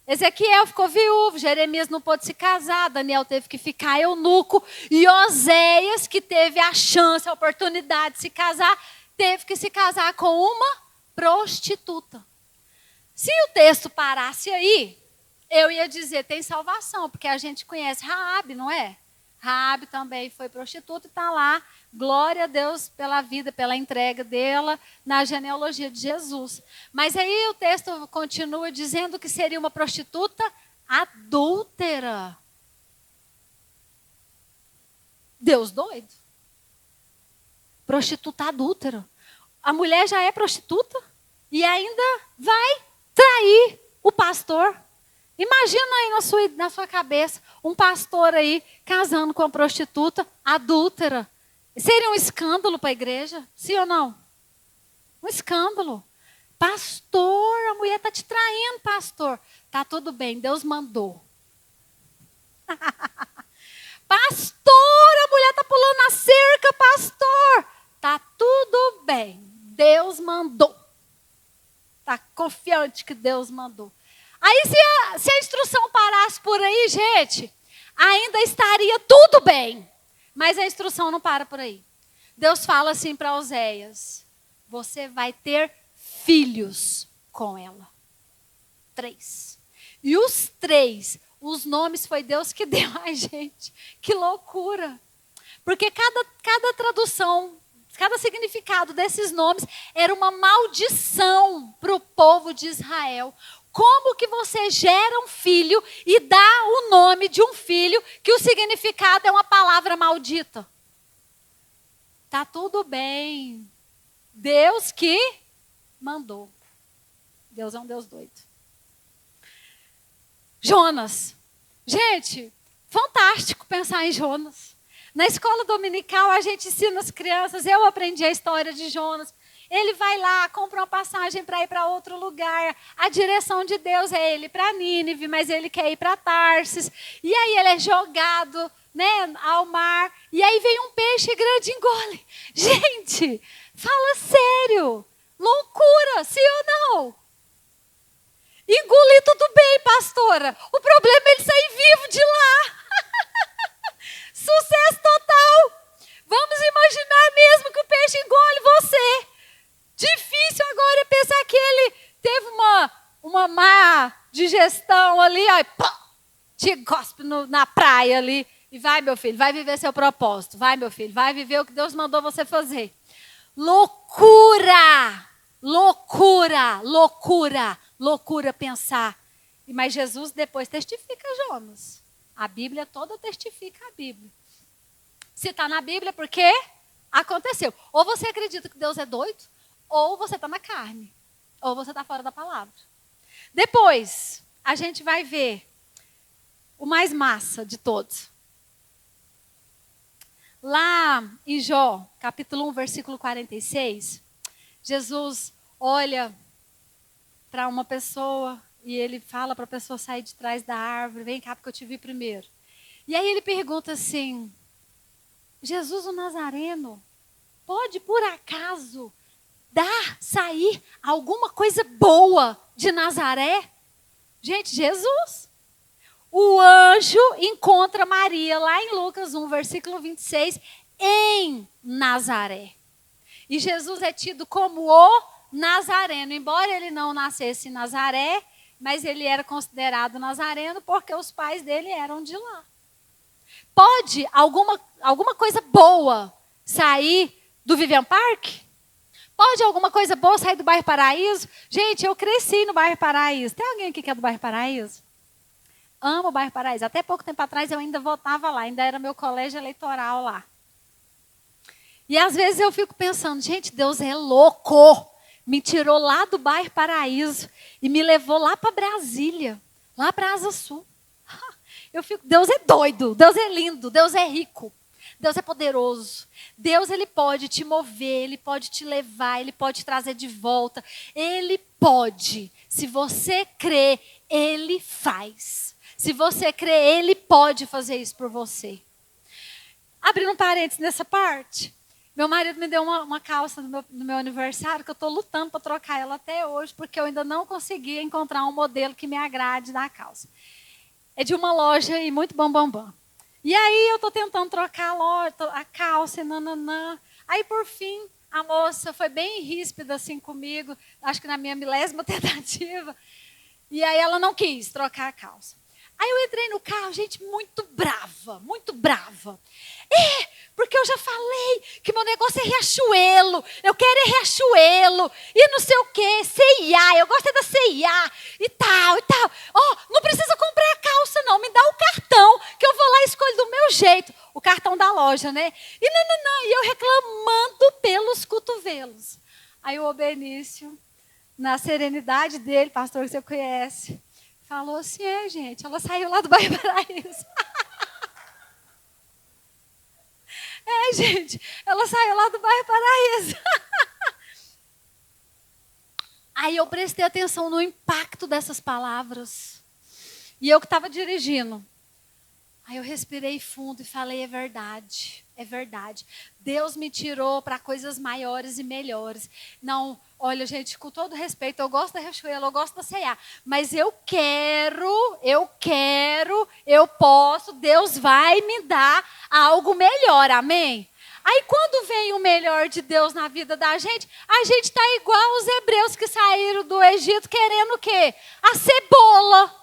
Speaker 5: Ezequiel ficou viúvo, Jeremias não pôde se casar, Daniel teve que ficar eunuco. E Oséias, que teve a chance, a oportunidade de se casar, teve que se casar com uma prostituta. Se o texto parasse aí, eu ia dizer, tem salvação, porque a gente conhece Raabe, não é? Raabe também foi prostituta e está lá, glória a Deus pela vida, pela entrega dela na genealogia de Jesus. Mas aí o texto continua dizendo que seria uma prostituta adúltera. Deus doido. Prostituta adúltera. A mulher já é prostituta e ainda vai trair o pastor. Imagina aí na sua cabeça um pastor aí casando com uma prostituta adúltera. Seria um escândalo para a igreja? Sim ou não? Um escândalo. Pastor, a mulher está te traindo, pastor. Tá tudo bem, Deus mandou. Pastor, a mulher está pulando na cerca, pastor. Tá tudo bem, Deus mandou. Tá confiante que Deus mandou. Aí se a instrução parasse por aí, gente, ainda estaria tudo bem. Mas a instrução não para por aí. Deus fala assim para Oséias, você vai ter filhos com ela. 3. E os 3, os nomes foi Deus que deu. Ai, gente, que loucura. Porque cada tradução, cada significado desses nomes era uma maldição para o povo de Israel. Como que você gera um filho e dá o nome de um filho que o significado é uma palavra maldita? Tá tudo bem. Deus que mandou. Deus é um Deus doido. Jonas. Gente, fantástico pensar em Jonas. Na escola dominical a gente ensina as crianças, eu aprendi a história de Jonas. Ele vai lá, compra uma passagem para ir para outro lugar. A direção de Deus é ele para Nínive, mas ele quer ir para Tarsis. E aí ele é jogado, né, ao mar. E aí vem um peixe grande e engole. Gente, fala sério. Loucura, sim ou não? Engolir tudo bem, pastora. O problema é ele sair vivo de lá. Sucesso total. Vamos imaginar mesmo que o peixe engole você. Difícil agora é pensar que ele teve uma má digestão ali, aí pá, te cospe na praia ali. E vai, meu filho, vai viver seu propósito. Vai, meu filho, vai viver o que Deus mandou você fazer. Loucura! Loucura! Loucura! Loucura pensar. Mas Jesus depois testifica Jonas. A Bíblia toda testifica a Bíblia. Se está na Bíblia, porque aconteceu. Ou você acredita que Deus é doido, ou você está na carne, ou você está fora da palavra. Depois, a gente vai ver o mais massa de todos. Lá em Jó, capítulo 1, versículo 46, Jesus olha para uma pessoa e ele fala para a pessoa sair de trás da árvore, vem cá porque eu te vi primeiro. E aí ele pergunta assim, Jesus o Nazareno, pode por acaso sair alguma coisa boa de Nazaré? Gente, Jesus. O anjo encontra Maria lá em Lucas 1, versículo 26, em Nazaré. E Jesus é tido como o Nazareno, embora ele não nascesse em Nazaré, mas ele era considerado nazareno porque os pais dele eram de lá. Pode alguma coisa boa sair do Vivian Park? Pode alguma coisa boa sair do bairro Paraíso? Gente, eu cresci no bairro Paraíso. Tem alguém aqui que é do bairro Paraíso? Amo o bairro Paraíso. Até pouco tempo atrás eu ainda votava lá, ainda era meu colégio eleitoral lá. E às vezes eu fico pensando, gente, Deus é louco. Me tirou lá do bairro Paraíso e me levou lá para Brasília, lá para Asa Sul. Eu fico, Deus é doido, Deus é lindo, Deus é rico, Deus é poderoso. Deus, ele pode te mover, ele pode te levar, ele pode te trazer de volta. Ele pode. Se você crê, ele faz. Se você crê, ele pode fazer isso por você. Abrindo um parênteses nessa parte. Meu marido me deu uma calça no meu aniversário, que eu estou lutando para trocar ela até hoje, porque eu ainda não consegui encontrar um modelo que me agrade da calça. É de uma loja aí, muito bam. E aí eu estou tentando trocar a calça, nananã. Aí, por fim, a moça foi bem ríspida assim comigo, acho que na minha 10ª tentativa. E aí ela não quis trocar a calça. Aí eu entrei no carro, gente, muito brava, muito brava. Porque eu já falei que meu negócio é Riachuelo, eu quero é Riachuelo, e não sei o quê, C&A, eu gosto é da C&A, e tal. Não precisa comprar a calça não, me dá o cartão, que eu vou lá e escolho do meu jeito. O cartão da loja, né? E eu reclamando pelos cotovelos. Aí o Benício, na serenidade dele, pastor que você conhece, falou assim, gente, ela saiu lá do bairro Paraíso. Gente, ela saiu lá do bairro Paraíso. Aí eu prestei atenção no impacto dessas palavras. E eu que estava dirigindo. Aí eu respirei fundo e falei, é verdade. Deus me tirou para coisas maiores e melhores. Não, olha, gente, com todo respeito, eu gosto da Riachuelo, eu gosto da C&A, mas eu posso, Deus vai me dar algo melhor, amém? Aí quando vem o melhor de Deus na vida da gente, a gente está igual os hebreus que saíram do Egito querendo o quê? A cebola.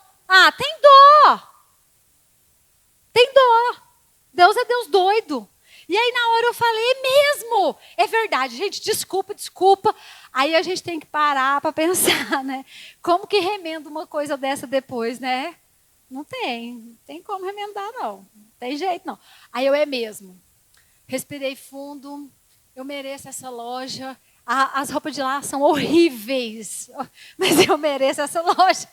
Speaker 5: Tem dó. Deus é Deus doido. E aí na hora eu falei, é mesmo? É verdade, gente, desculpa. Aí a gente tem que parar para pensar, né? Como que remenda uma coisa dessa depois, né? Não tem como remendar não tem jeito não. Aí eu, é mesmo. Respirei fundo, eu mereço essa loja. As roupas de lá são horríveis, mas eu mereço essa loja.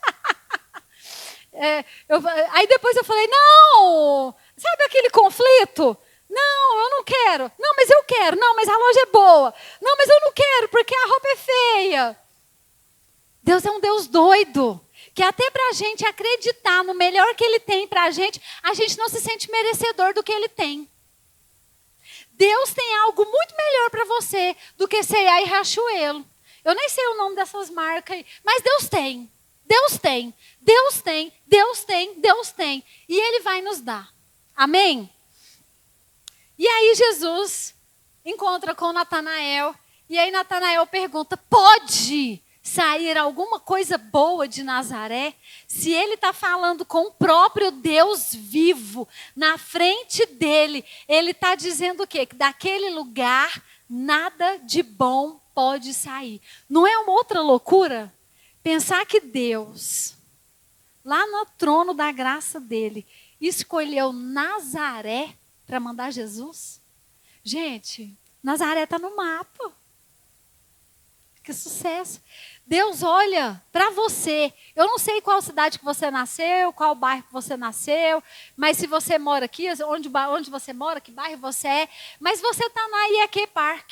Speaker 5: Aí depois eu falei, não, sabe aquele conflito? Não, eu não quero. Não, mas eu quero. Não, mas a loja é boa. Não, mas eu não quero porque a roupa é feia. Deus é um Deus doido, que até para a gente acreditar no melhor que Ele tem para a gente não se sente merecedor do que Ele tem. Deus tem algo muito melhor para você do que C&A e Riachuelo. Eu nem sei o nome dessas marcas aí, mas Deus tem. E Ele vai nos dar. Amém? E aí Jesus encontra com Natanael. E aí Natanael pergunta, pode sair alguma coisa boa de Nazaré? Se ele está falando com o próprio Deus vivo na frente dele, ele está dizendo o quê? Que daquele lugar nada de bom pode sair. Não é uma outra loucura? Pensar que Deus, lá no trono da graça dele, escolheu Nazaré para mandar Jesus? Gente, Nazaré está no mapa. Que sucesso. Deus olha para você. Eu não sei qual cidade que você nasceu, qual bairro que você nasceu, mas se você mora aqui, onde você mora, que bairro você é, mas você está na IAQ Park.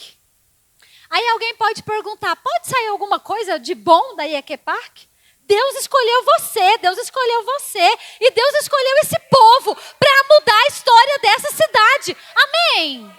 Speaker 5: Aí alguém pode perguntar, pode sair alguma coisa de bom da IEQ Park? Deus escolheu você, Deus escolheu você. E Deus escolheu esse povo para mudar a história dessa cidade. Amém?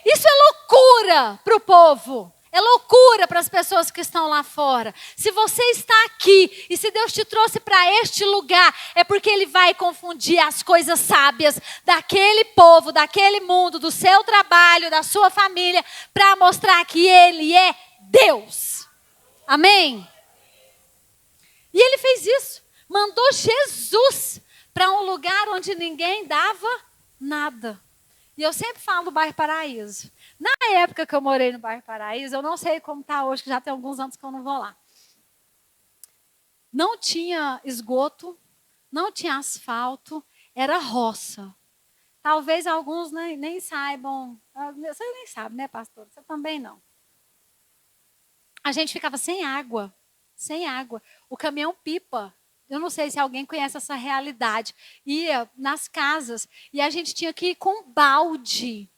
Speaker 5: Isso é loucura para o povo. É loucura para as pessoas que estão lá fora. Se você está aqui e se Deus te trouxe para este lugar, é porque Ele vai confundir as coisas sábias daquele povo, daquele mundo, do seu trabalho, da sua família, para mostrar que Ele é Deus. Amém? E Ele fez isso. Mandou Jesus para um lugar onde ninguém dava nada. E eu sempre falo do bairro Paraíso. Na época que eu morei no bairro Paraíso, eu não sei como está hoje, que já tem alguns anos que eu não vou lá. Não tinha esgoto, não tinha asfalto, era roça. Talvez alguns nem saibam. Você nem sabe, né, pastor? Você também não. A gente ficava sem água. Sem água. O caminhão-pipa. Eu não sei se alguém conhece essa realidade. Ia nas casas e a gente tinha que ir com balde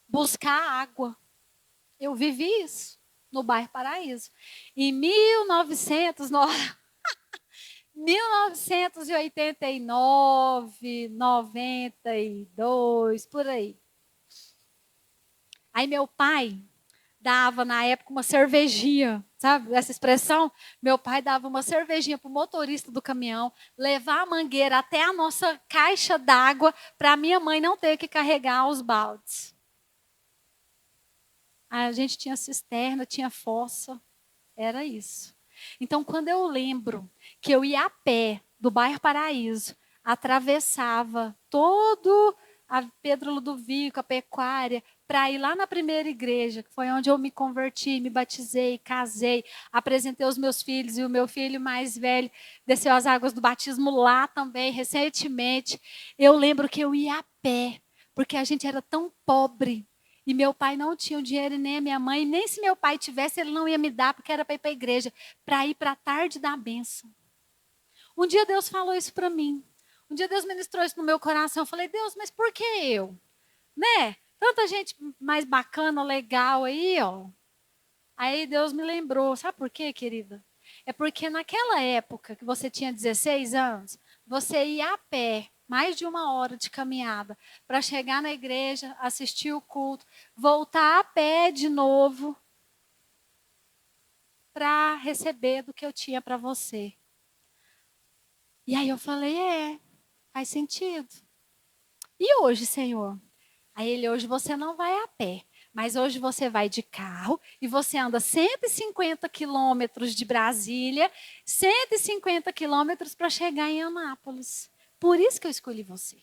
Speaker 5: buscar água. Eu vivi isso no bairro Paraíso. Em 1989, 92, por aí. Aí meu pai dava, na época, uma cervejinha. Sabe essa expressão? Meu pai dava uma cervejinha para o motorista do caminhão, levar a mangueira até a nossa caixa d'água para a minha mãe não ter que carregar os baldes. A gente tinha cisterna, tinha fossa, era isso. Então, quando eu lembro que eu ia a pé do bairro Paraíso, atravessava todo a Pedro Ludovico, a Pecuária, para ir lá na primeira igreja, que foi onde eu me converti, me batizei, casei, apresentei os meus filhos e o meu filho mais velho desceu as águas do batismo lá também, recentemente. Eu lembro que eu ia a pé, porque a gente era tão pobre. E meu pai não tinha o dinheiro, nem a minha mãe, nem se meu pai tivesse, ele não ia me dar, porque era para ir para a igreja, para ir para a tarde da bênção. Um dia Deus falou isso para mim. Um dia Deus ministrou isso no meu coração. Eu falei, Deus, mas por que eu? Né? Tanta gente mais bacana, legal aí, ó. Aí Deus me lembrou. Sabe por quê, querida? É porque naquela época que você tinha 16 anos, você ia a pé, mais de 1 hora de caminhada, para chegar na igreja, assistir o culto, voltar a pé de novo, para receber do que eu tinha para você. E aí eu falei, faz sentido. E hoje, Senhor? Aí ele, hoje você não vai a pé, mas hoje você vai de carro e você anda 150 quilômetros de Brasília, 150 quilômetros para chegar em Anápolis. Por isso que eu escolhi você.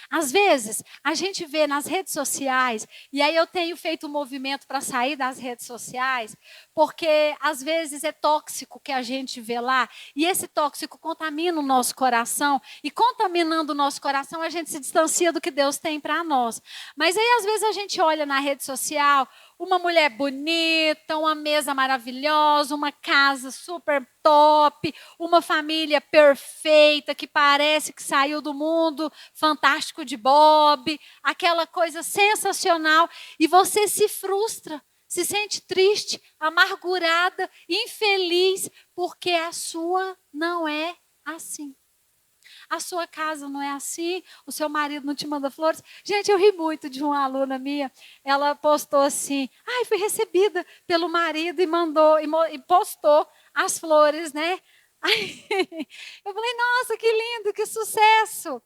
Speaker 5: Às vezes, a gente vê nas redes sociais, e aí eu tenho feito um movimento para sair das redes sociais, porque às vezes é tóxico que a gente vê lá, e esse tóxico contamina o nosso coração, e contaminando o nosso coração, a gente se distancia do que Deus tem para nós. Mas aí às vezes a gente olha na rede social, uma mulher bonita, uma mesa maravilhosa, uma casa super top, uma família perfeita que parece que saiu do mundo fantástico de Bob, aquela coisa sensacional, e você se frustra, se sente triste, amargurada, infeliz, porque a sua não é assim. A sua casa não é assim, o seu marido não te manda flores. Gente, eu ri muito de uma aluna minha, ela postou assim, fui recebida pelo marido e postou as flores, né? Aí, eu falei, nossa, que lindo, que sucesso.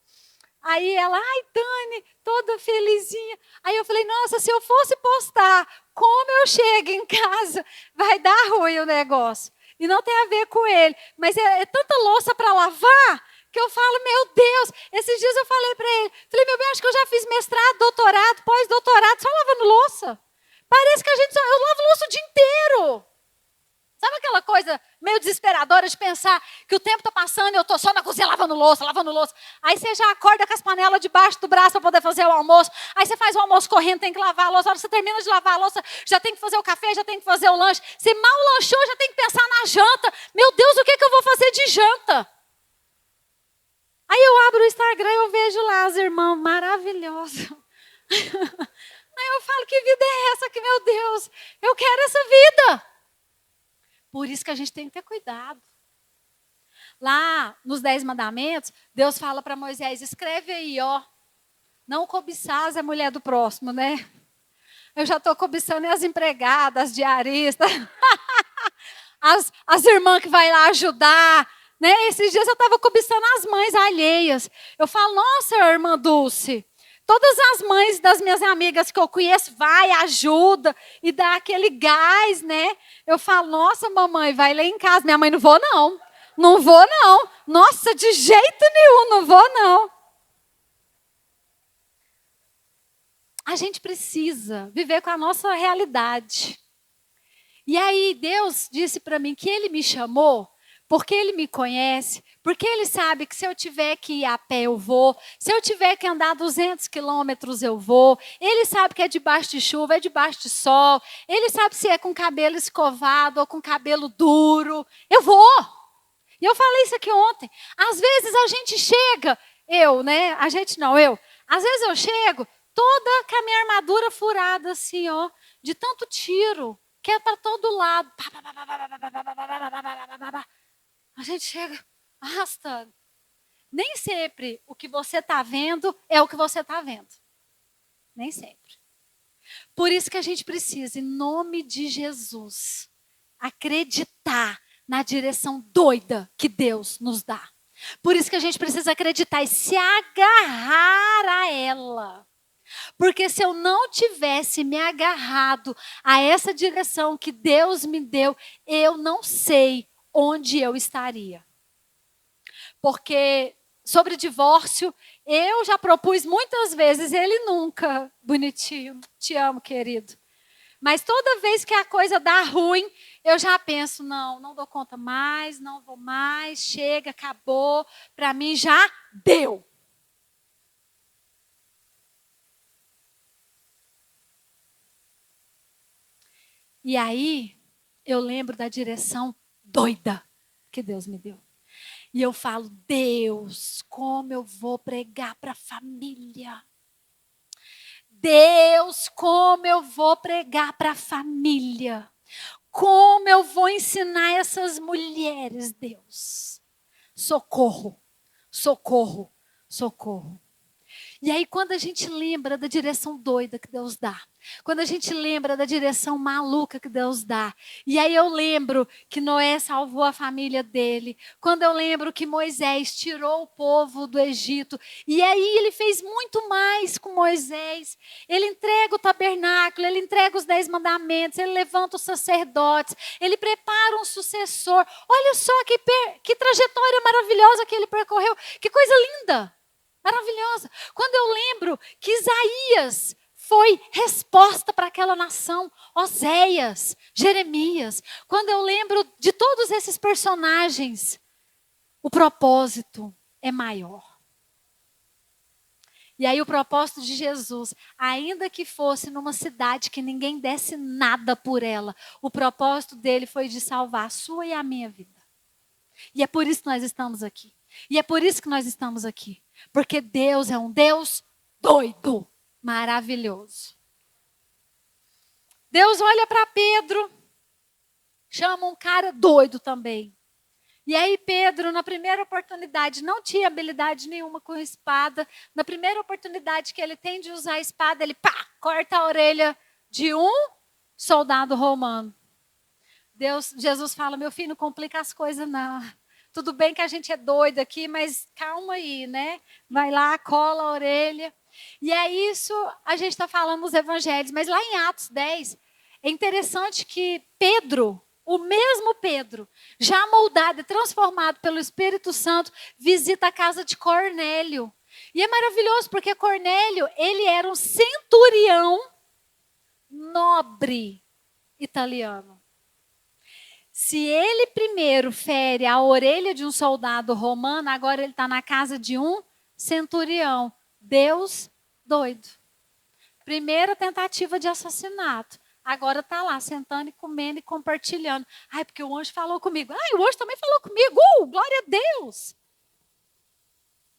Speaker 5: Aí ela, Dani, toda felizinha. Aí eu falei, nossa, se eu fosse postar como eu chego em casa, vai dar ruim o negócio. E não tem a ver com ele, mas é tanta louça para lavar, que eu falo, meu Deus, esses dias eu falei para ele, meu bem, acho que eu já fiz mestrado, doutorado, pós-doutorado, só lavando louça. Parece que eu lavo louça o dia inteiro. Sabe aquela coisa meio desesperadora de pensar que o tempo está passando e eu estou só na cozinha lavando louça. Aí você já acorda com as panelas debaixo do braço para poder fazer o almoço. Aí você faz o almoço correndo, tem que lavar a louça. A hora que você termina de lavar a louça, já tem que fazer o café, já tem que fazer o lanche. Você mal lanchou, já tem que pensar na janta. Meu Deus, o que eu vou fazer de janta? Aí eu abro o Instagram e eu vejo lá as irmãs maravilhosas. Aí eu falo, que vida é essa que, meu Deus, eu quero essa vida. Por isso que a gente tem que ter cuidado. Lá nos 10 mandamentos, Deus fala para Moisés, escreve aí, ó. Não cobiçar a mulher do próximo, né? Eu já estou cobiçando as empregadas, as diaristas, as irmãs que vai lá ajudar. Né? Esses dias eu estava cobiçando as mães alheias. Eu falo, nossa, irmã Dulce, todas as mães das minhas amigas que eu conheço, vai, ajuda e dá aquele gás, né? Eu falo, nossa, mamãe, vai lá em casa. Minha mãe, não vou não. Não vou não. Nossa, de jeito nenhum, não vou não. A gente precisa viver com a nossa realidade. E aí Deus disse para mim que Ele me chamou porque Ele me conhece, porque Ele sabe que se eu tiver que ir a pé eu vou, se eu tiver que andar 200 quilômetros eu vou. Ele sabe que é debaixo de chuva, é debaixo de sol. Ele sabe se é com cabelo escovado ou com cabelo duro. Eu vou. E eu falei isso aqui ontem. Às vezes a gente chega, às vezes eu chego toda com a minha armadura furada assim, ó, de tanto tiro, que é para todo lado. A gente chega arrastando. Nem sempre o que você está vendo é o que você está vendo. Nem sempre. Por isso que a gente precisa, em nome de Jesus, acreditar na direção doida que Deus nos dá. Por isso que a gente precisa acreditar e se agarrar a ela. Porque se eu não tivesse me agarrado a essa direção que Deus me deu, eu não sei onde eu estaria. Porque sobre divórcio, eu já propus muitas vezes, ele nunca, bonitinho, te amo, querido. Mas toda vez que a coisa dá ruim, eu já penso, não dou conta mais, não vou mais, chega, acabou, para mim já deu. E aí, eu lembro da direção doida que Deus me deu. E eu falo, Deus, como eu vou pregar para a família? Deus, como eu vou pregar para a família? Como eu vou ensinar essas mulheres, Deus? Socorro, socorro, socorro. E aí, quando a gente lembra da direção doida que Deus dá, quando a gente lembra da direção maluca que Deus dá, e aí eu lembro que Noé salvou a família dele, quando eu lembro que Moisés tirou o povo do Egito, e aí ele fez muito mais com Moisés, ele entrega o tabernáculo, ele entrega os 10 mandamentos, ele levanta os sacerdotes, ele prepara um sucessor. Olha só que trajetória maravilhosa que ele percorreu, que coisa linda! Maravilhosa. Quando eu lembro que Isaías foi resposta para aquela nação, Oséias, Jeremias. Quando eu lembro de todos esses personagens, o propósito é maior. E aí o propósito de Jesus, ainda que fosse numa cidade que ninguém desse nada por ela, o propósito dele foi de salvar a sua e a minha vida. E é por isso que nós estamos aqui. E é por isso que nós estamos aqui. Porque Deus é um Deus doido, maravilhoso. Deus olha para Pedro, chama um cara doido também. E aí Pedro, na primeira oportunidade, não tinha habilidade nenhuma com espada. Na primeira oportunidade que ele tem de usar a espada, ele corta a orelha de um soldado romano. Jesus fala, meu filho, não complica as coisas não. Tudo bem que a gente é doido aqui, mas calma aí, né? Vai lá, cola a orelha. E é isso, a gente está falando nos evangelhos, mas lá em Atos 10, é interessante que Pedro, o mesmo Pedro, já moldado e transformado pelo Espírito Santo, visita a casa de Cornélio. E é maravilhoso, porque Cornélio, ele era um centurião nobre italiano. Se ele primeiro fere a orelha de um soldado romano, agora ele está na casa de um centurião. Deus doido. Primeira tentativa de assassinato. Agora está lá, sentando e comendo e compartilhando. Ai, porque o anjo falou comigo. Ai, o anjo também falou comigo. Glória a Deus.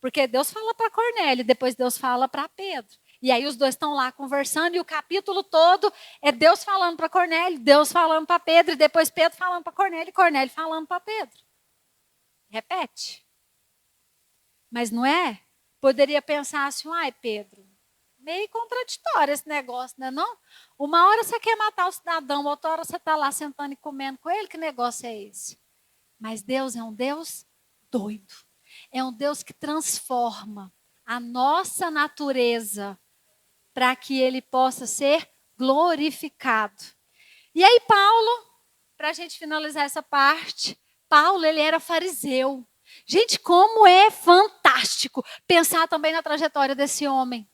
Speaker 5: Porque Deus fala para Cornélio, depois Deus fala para Pedro. E aí os dois estão lá conversando e o capítulo todo é Deus falando para Cornélio, Deus falando para Pedro e depois Pedro falando para Cornélio e Cornélio falando para Pedro. Repete. Mas não é? Poderia pensar assim, ai Pedro, meio contraditório esse negócio, né não? Uma hora você quer matar o cidadão, outra hora você está lá sentando e comendo com ele, que negócio é esse? Mas Deus é um Deus doido. É um Deus que transforma a nossa natureza para que ele possa ser glorificado. E aí Paulo, para a gente finalizar essa parte, Paulo ele era fariseu. Gente, como é fantástico pensar também na trajetória desse homem.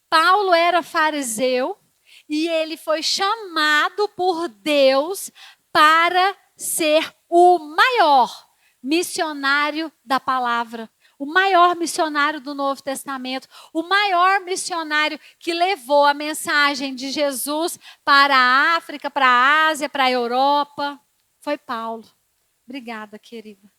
Speaker 5: Paulo era fariseu e ele foi chamado por Deus para ser o maior missionário da palavra, o maior missionário do Novo Testamento, o maior missionário que levou a mensagem de Jesus para a África, para a Ásia, para a Europa, foi Paulo. Obrigada, querida.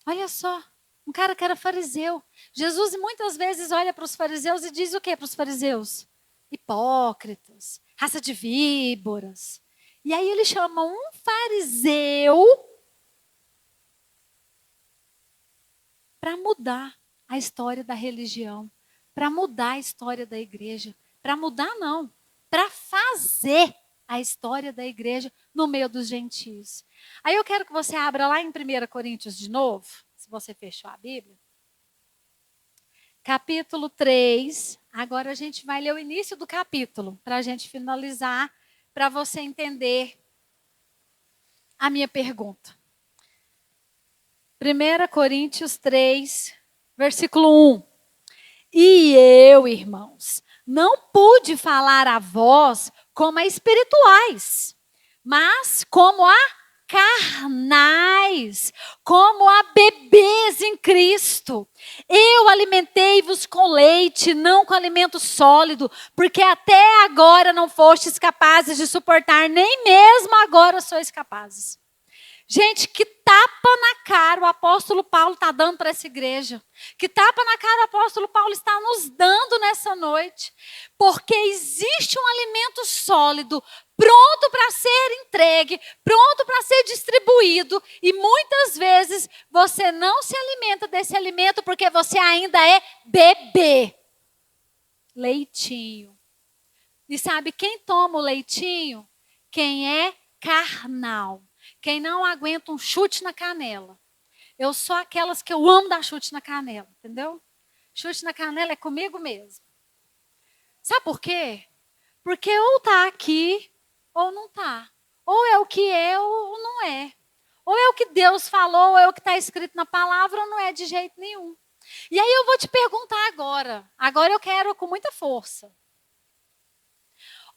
Speaker 5: Olha só, um cara que era fariseu. Jesus muitas vezes olha para os fariseus e diz o que para os fariseus? Hipócritas, raça de víboras. E aí ele chama um fariseu para mudar a história da religião, para mudar a história da igreja. Para mudar não, para fazer a história da igreja no meio dos gentios. Aí eu quero que você abra lá em 1 Coríntios de novo, se você fechou a Bíblia. Capítulo 3, agora a gente vai ler o início do capítulo, para a gente finalizar, para você entender a minha pergunta. 1 Coríntios 3, versículo 1. E eu, irmãos, não pude falar a vós como a espirituais, mas como a carnais, como a bebês em Cristo. Eu alimentei-vos com leite, não com alimento sólido, porque até agora não fostes capazes de suportar, nem mesmo agora sois capazes. Gente, que tapa na cara o apóstolo Paulo está dando para essa igreja. Que tapa na cara o apóstolo Paulo está nos dando nessa noite. Porque existe um alimento sólido, pronto para ser entregue, pronto para ser distribuído. E muitas vezes você não se alimenta desse alimento porque você ainda é bebê. Leitinho. E sabe quem toma o leitinho? Quem é carnal. Quem não aguenta um chute na canela. Eu sou aquelas que eu amo dar chute na canela, entendeu? Chute na canela é comigo mesmo. Sabe por quê? Porque ou tá aqui, ou não tá. Ou é o que é, ou não é. Ou é o que Deus falou, ou é o que está escrito na palavra, ou não é de jeito nenhum. E aí eu vou te perguntar agora. Agora eu quero com muita força.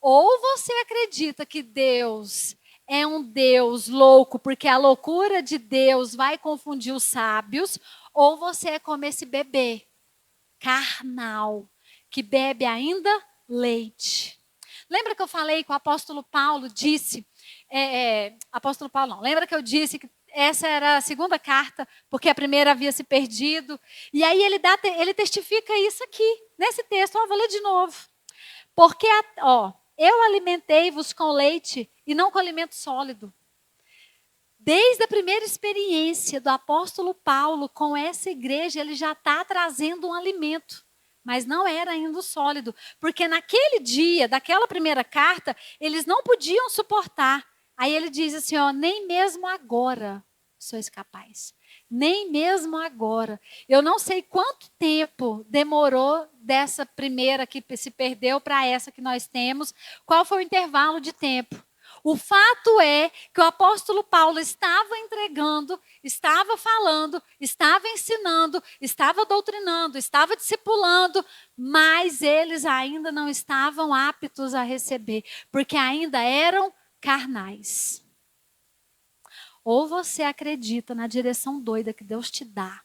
Speaker 5: Ou você acredita que Deus é um Deus louco, porque a loucura de Deus vai confundir os sábios, ou você é como esse bebê carnal, que bebe ainda leite. Lembra que eu falei que o apóstolo Paulo disse, apóstolo Paulo não, lembra que eu disse que essa era a segunda carta, porque a primeira havia se perdido, e aí ele testifica isso aqui, nesse texto, vou ler de novo. Porque, eu alimentei-vos com leite e não com alimento sólido. Desde a primeira experiência do apóstolo Paulo com essa igreja, ele já está trazendo um alimento. Mas não era ainda o sólido. Porque naquele dia, daquela primeira carta, eles não podiam suportar. Aí ele diz assim, nem mesmo agora sois capazes. Nem mesmo agora. Eu não sei quanto tempo demorou dessa primeira que se perdeu para essa que nós temos. Qual foi o intervalo de tempo? O fato é que o apóstolo Paulo estava entregando, estava falando, estava ensinando, estava doutrinando, estava discipulando, mas eles ainda não estavam aptos a receber, porque ainda eram carnais. Ou você acredita na direção doida que Deus te dá,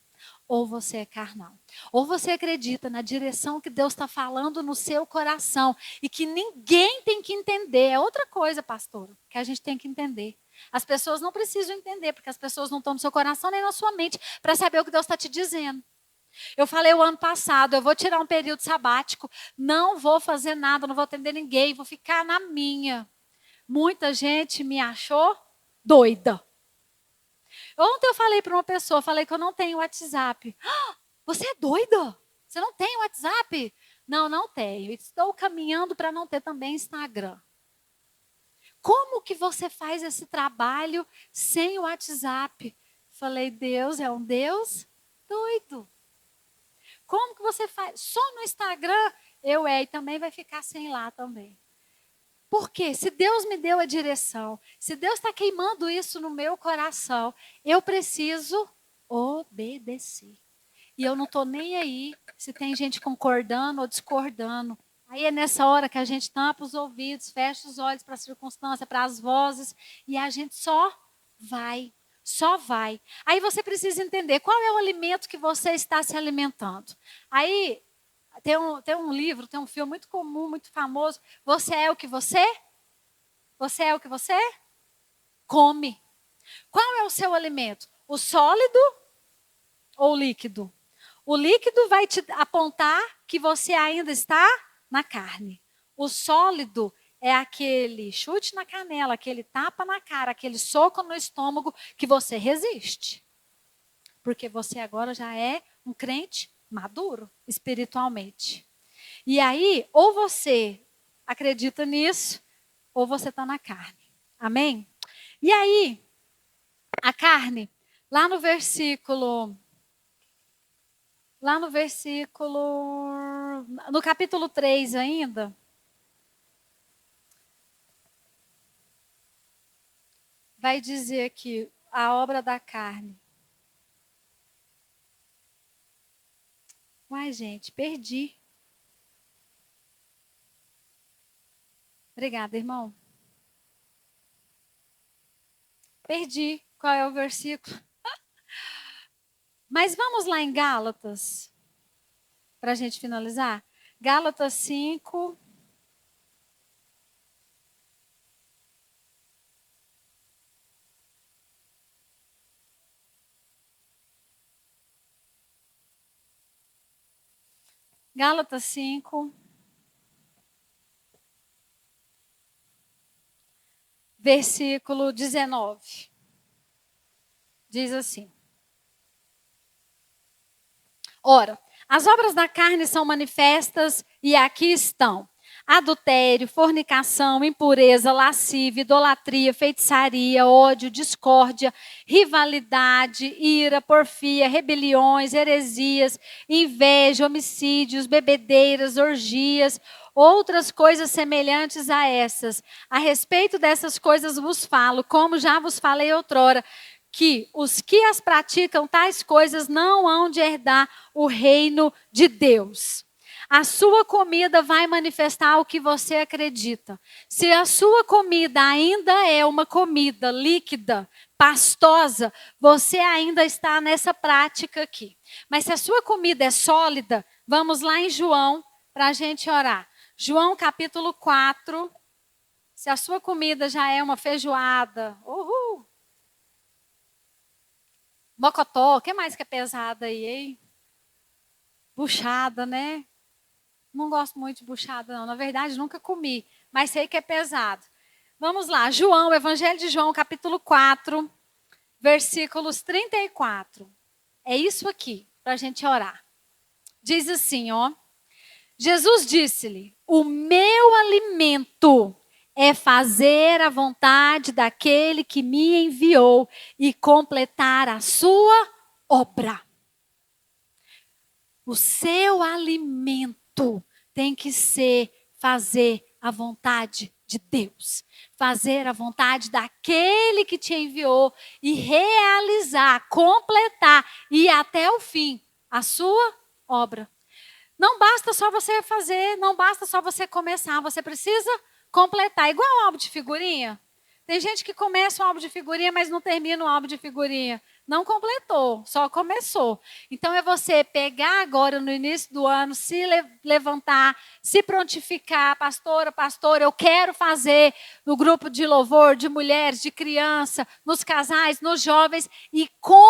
Speaker 5: ou você é carnal. Ou você acredita na direção que Deus está falando no seu coração e que ninguém tem que entender. É outra coisa, pastora, que a gente tem que entender. As pessoas não precisam entender, porque as pessoas não estão no seu coração nem na sua mente para saber o que Deus está te dizendo. Eu falei o ano passado, eu vou tirar um período sabático, não vou fazer nada, não vou atender ninguém, vou ficar na minha. Muita gente me achou doida. Ontem eu falei para uma pessoa, falei que eu não tenho WhatsApp. Ah, você é doida? Você não tem WhatsApp? Não, não tenho. Estou caminhando para não ter também Instagram. Como que você faz esse trabalho sem o WhatsApp? Falei, Deus é um Deus doido. Como que você faz? Só no Instagram? E também vai ficar sem lá também. Por quê? Se Deus me deu a direção, se Deus está queimando isso no meu coração, eu preciso obedecer. E eu não estou nem aí se tem gente concordando ou discordando. Aí é nessa hora que a gente tampa os ouvidos, fecha os olhos para a circunstância, para as vozes, e a gente só vai. Só vai. Aí você precisa entender qual é o alimento que você está se alimentando. Aí tem um livro, tem um filme muito comum, muito famoso. Você é o que você? Você é o que você come. Qual é o seu alimento? O sólido ou o líquido? O líquido vai te apontar que você ainda está na carne. O sólido é aquele chute na canela, aquele tapa na cara, aquele soco no estômago que você resiste. Porque você agora já é um crente maduro espiritualmente. E aí, ou você acredita nisso, ou você está na carne. Amém? E aí, a carne, lá no versículo, no capítulo 3 ainda, vai dizer que a obra da carne. Uai, gente, perdi. Obrigada, irmão. Perdi. Qual é o versículo? Mas vamos lá em Gálatas, para a gente finalizar. Gálatas 5. Gálatas 5. Versículo 19. Diz assim. Ora, as obras da carne são manifestas e aqui estão: adultério, fornicação, impureza, lascívia, idolatria, feitiçaria, ódio, discórdia, rivalidade, ira, porfia, rebeliões, heresias, inveja, homicídios, bebedeiras, orgias, outras coisas semelhantes a essas. A respeito dessas coisas vos falo, como já vos falei outrora, que os que as praticam tais coisas não hão de herdar o reino de Deus. A sua comida vai manifestar o que você acredita. Se a sua comida ainda é uma comida líquida, pastosa, você ainda está nessa prática aqui. Mas se a sua comida é sólida, vamos lá em João para a gente orar. João capítulo 4. Se a sua comida já é uma feijoada, mocotó, o que mais que é pesado aí, hein? Buchada, né? Não gosto muito de buchada, não. Na verdade, nunca comi, mas sei que é pesado. Vamos lá, João, Evangelho de João, capítulo 4, versículos 34. É isso aqui, para a gente orar. Diz assim, ó. Jesus disse-lhe: o meu alimento é fazer a vontade daquele que me enviou e completar a sua obra. O seu alimento tem que ser fazer a vontade de Deus. Fazer a vontade daquele que te enviou e realizar, completar e ir até o fim a sua obra. Não basta só você fazer, não basta só você começar, você precisa completar. Igual um álbum de figurinha. Tem gente que começa um álbum de figurinha, mas não termina o álbum de figurinha. Não completou, só começou. Então é você pegar agora no início do ano, se levantar, se prontificar. Pastora, eu quero fazer no grupo de louvor, de mulheres, de criança, nos casais, nos jovens e completar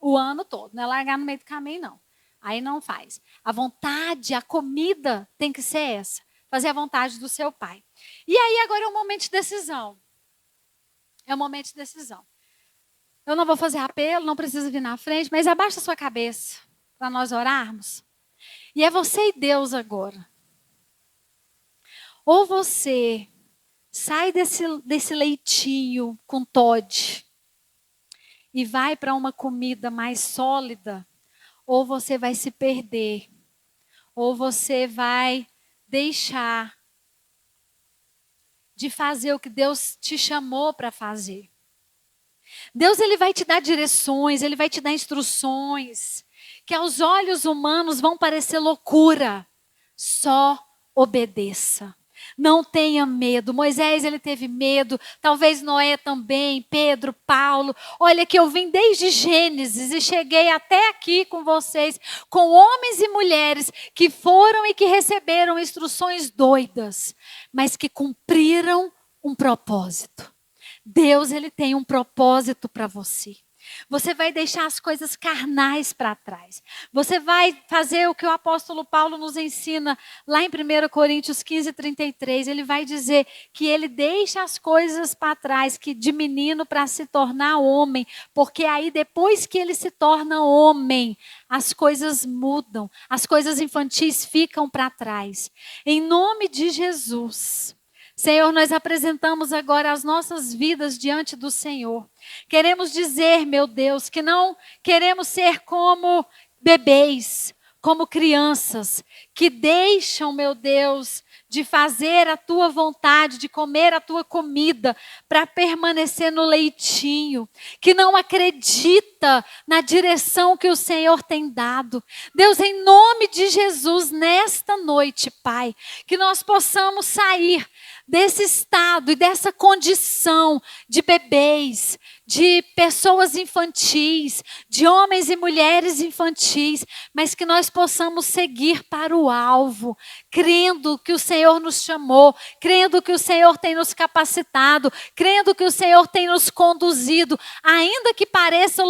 Speaker 5: o ano todo. Não é largar no meio do caminho, não. Aí não faz. A vontade, a comida tem que ser essa. Fazer a vontade do seu pai. E aí agora é um momento de decisão. É um momento de decisão. Eu não vou fazer apelo, não precisa vir na frente, mas abaixa a sua cabeça para nós orarmos. E é você e Deus agora. Ou você sai desse leitinho com Toddy e vai para uma comida mais sólida, ou você vai se perder, ou você vai deixar de fazer o que Deus te chamou para fazer. Deus, ele vai te dar direções, ele vai te dar instruções, que aos olhos humanos vão parecer loucura. Só obedeça. Não tenha medo. Moisés, ele teve medo. Talvez Noé também, Pedro, Paulo. Olha que eu vim desde Gênesis e cheguei até aqui com vocês, com homens e mulheres que foram e que receberam instruções doidas, mas que cumpriram um propósito. Deus, ele tem um propósito para você. Você vai deixar as coisas carnais para trás. Você vai fazer o que o apóstolo Paulo nos ensina lá em 1 Coríntios 15:33. Ele vai dizer que ele deixa as coisas para trás, que de menino para se tornar homem. Porque aí depois que ele se torna homem, as coisas mudam. As coisas infantis ficam para trás. Em nome de Jesus. Senhor, nós apresentamos agora as nossas vidas diante do Senhor. Queremos dizer, meu Deus, que não queremos ser como bebês, como crianças, que deixam, meu Deus, de fazer a tua vontade, de comer a tua comida, para permanecer no leitinho, que não acredita na direção que o Senhor tem dado. Deus, em nome de Jesus, nesta noite, Pai, que nós possamos sair desse estado e dessa condição de bebês, de pessoas infantis, de homens e mulheres infantis, mas que nós possamos seguir para o alvo, crendo que o Senhor nos chamou, crendo que o Senhor tem nos capacitado, crendo que o Senhor tem nos conduzido, ainda que pareça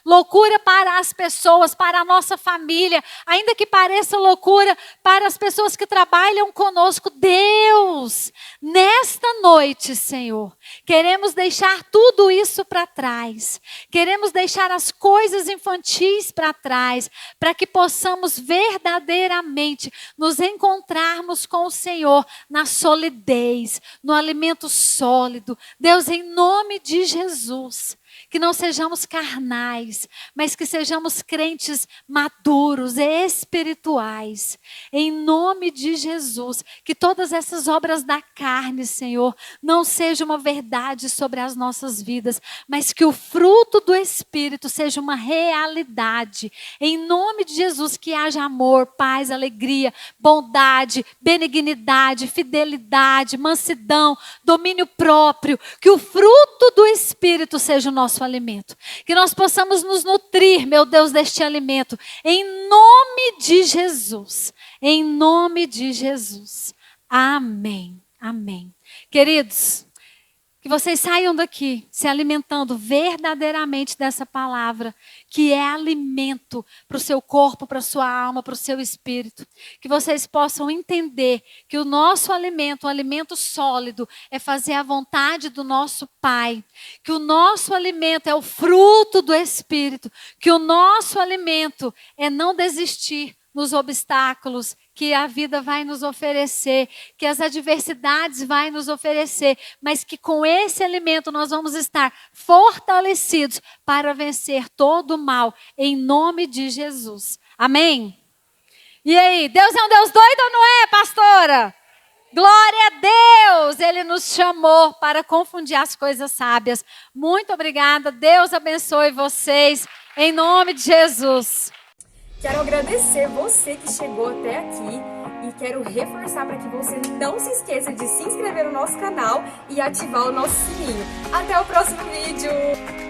Speaker 5: loucura para as pessoas, para a nossa família, ainda que pareça loucura para as pessoas que trabalham conosco. Deus, nesta noite, Senhor, queremos deixar tudo isso para trás. Queremos deixar as coisas infantis para trás, para que possamos verdadeiramente nos encontrarmos com o Senhor na solidez, no alimento sólido. Deus, em nome de Jesus, que não sejamos carnais, mas que sejamos crentes maduros e espirituais. Em nome de Jesus, que todas essas obras da carne, Senhor, não sejam uma verdade sobre as nossas vidas, mas que o fruto do Espírito seja uma realidade. Em nome de Jesus, que haja amor, paz, alegria, bondade, benignidade, fidelidade, mansidão, domínio próprio, que o fruto do Espírito seja o nosso alimento. Que nós possamos nos nutrir, meu Deus, deste alimento. Em nome de Jesus. Em nome de Jesus. Amém. Amém. Queridos, que vocês saiam daqui se alimentando verdadeiramente dessa palavra, que é alimento para o seu corpo, para a sua alma, para o seu espírito. Que vocês possam entender que o nosso alimento, o alimento sólido, é fazer a vontade do nosso Pai. Que o nosso alimento é o fruto do Espírito. Que o nosso alimento é não desistir nos obstáculos que a vida vai nos oferecer, que as adversidades vai nos oferecer, mas que com esse alimento nós vamos estar fortalecidos para vencer todo o mal, em nome de Jesus. Amém? E aí, Deus é um Deus doido ou não é, pastora? Glória a Deus! Ele nos chamou para confundir as coisas sábias. Muito obrigada, Deus abençoe vocês, em nome de Jesus.
Speaker 1: Quero agradecer você que chegou até aqui e quero reforçar para que você não se esqueça de se inscrever no nosso canal e ativar o nosso sininho. Até o próximo vídeo!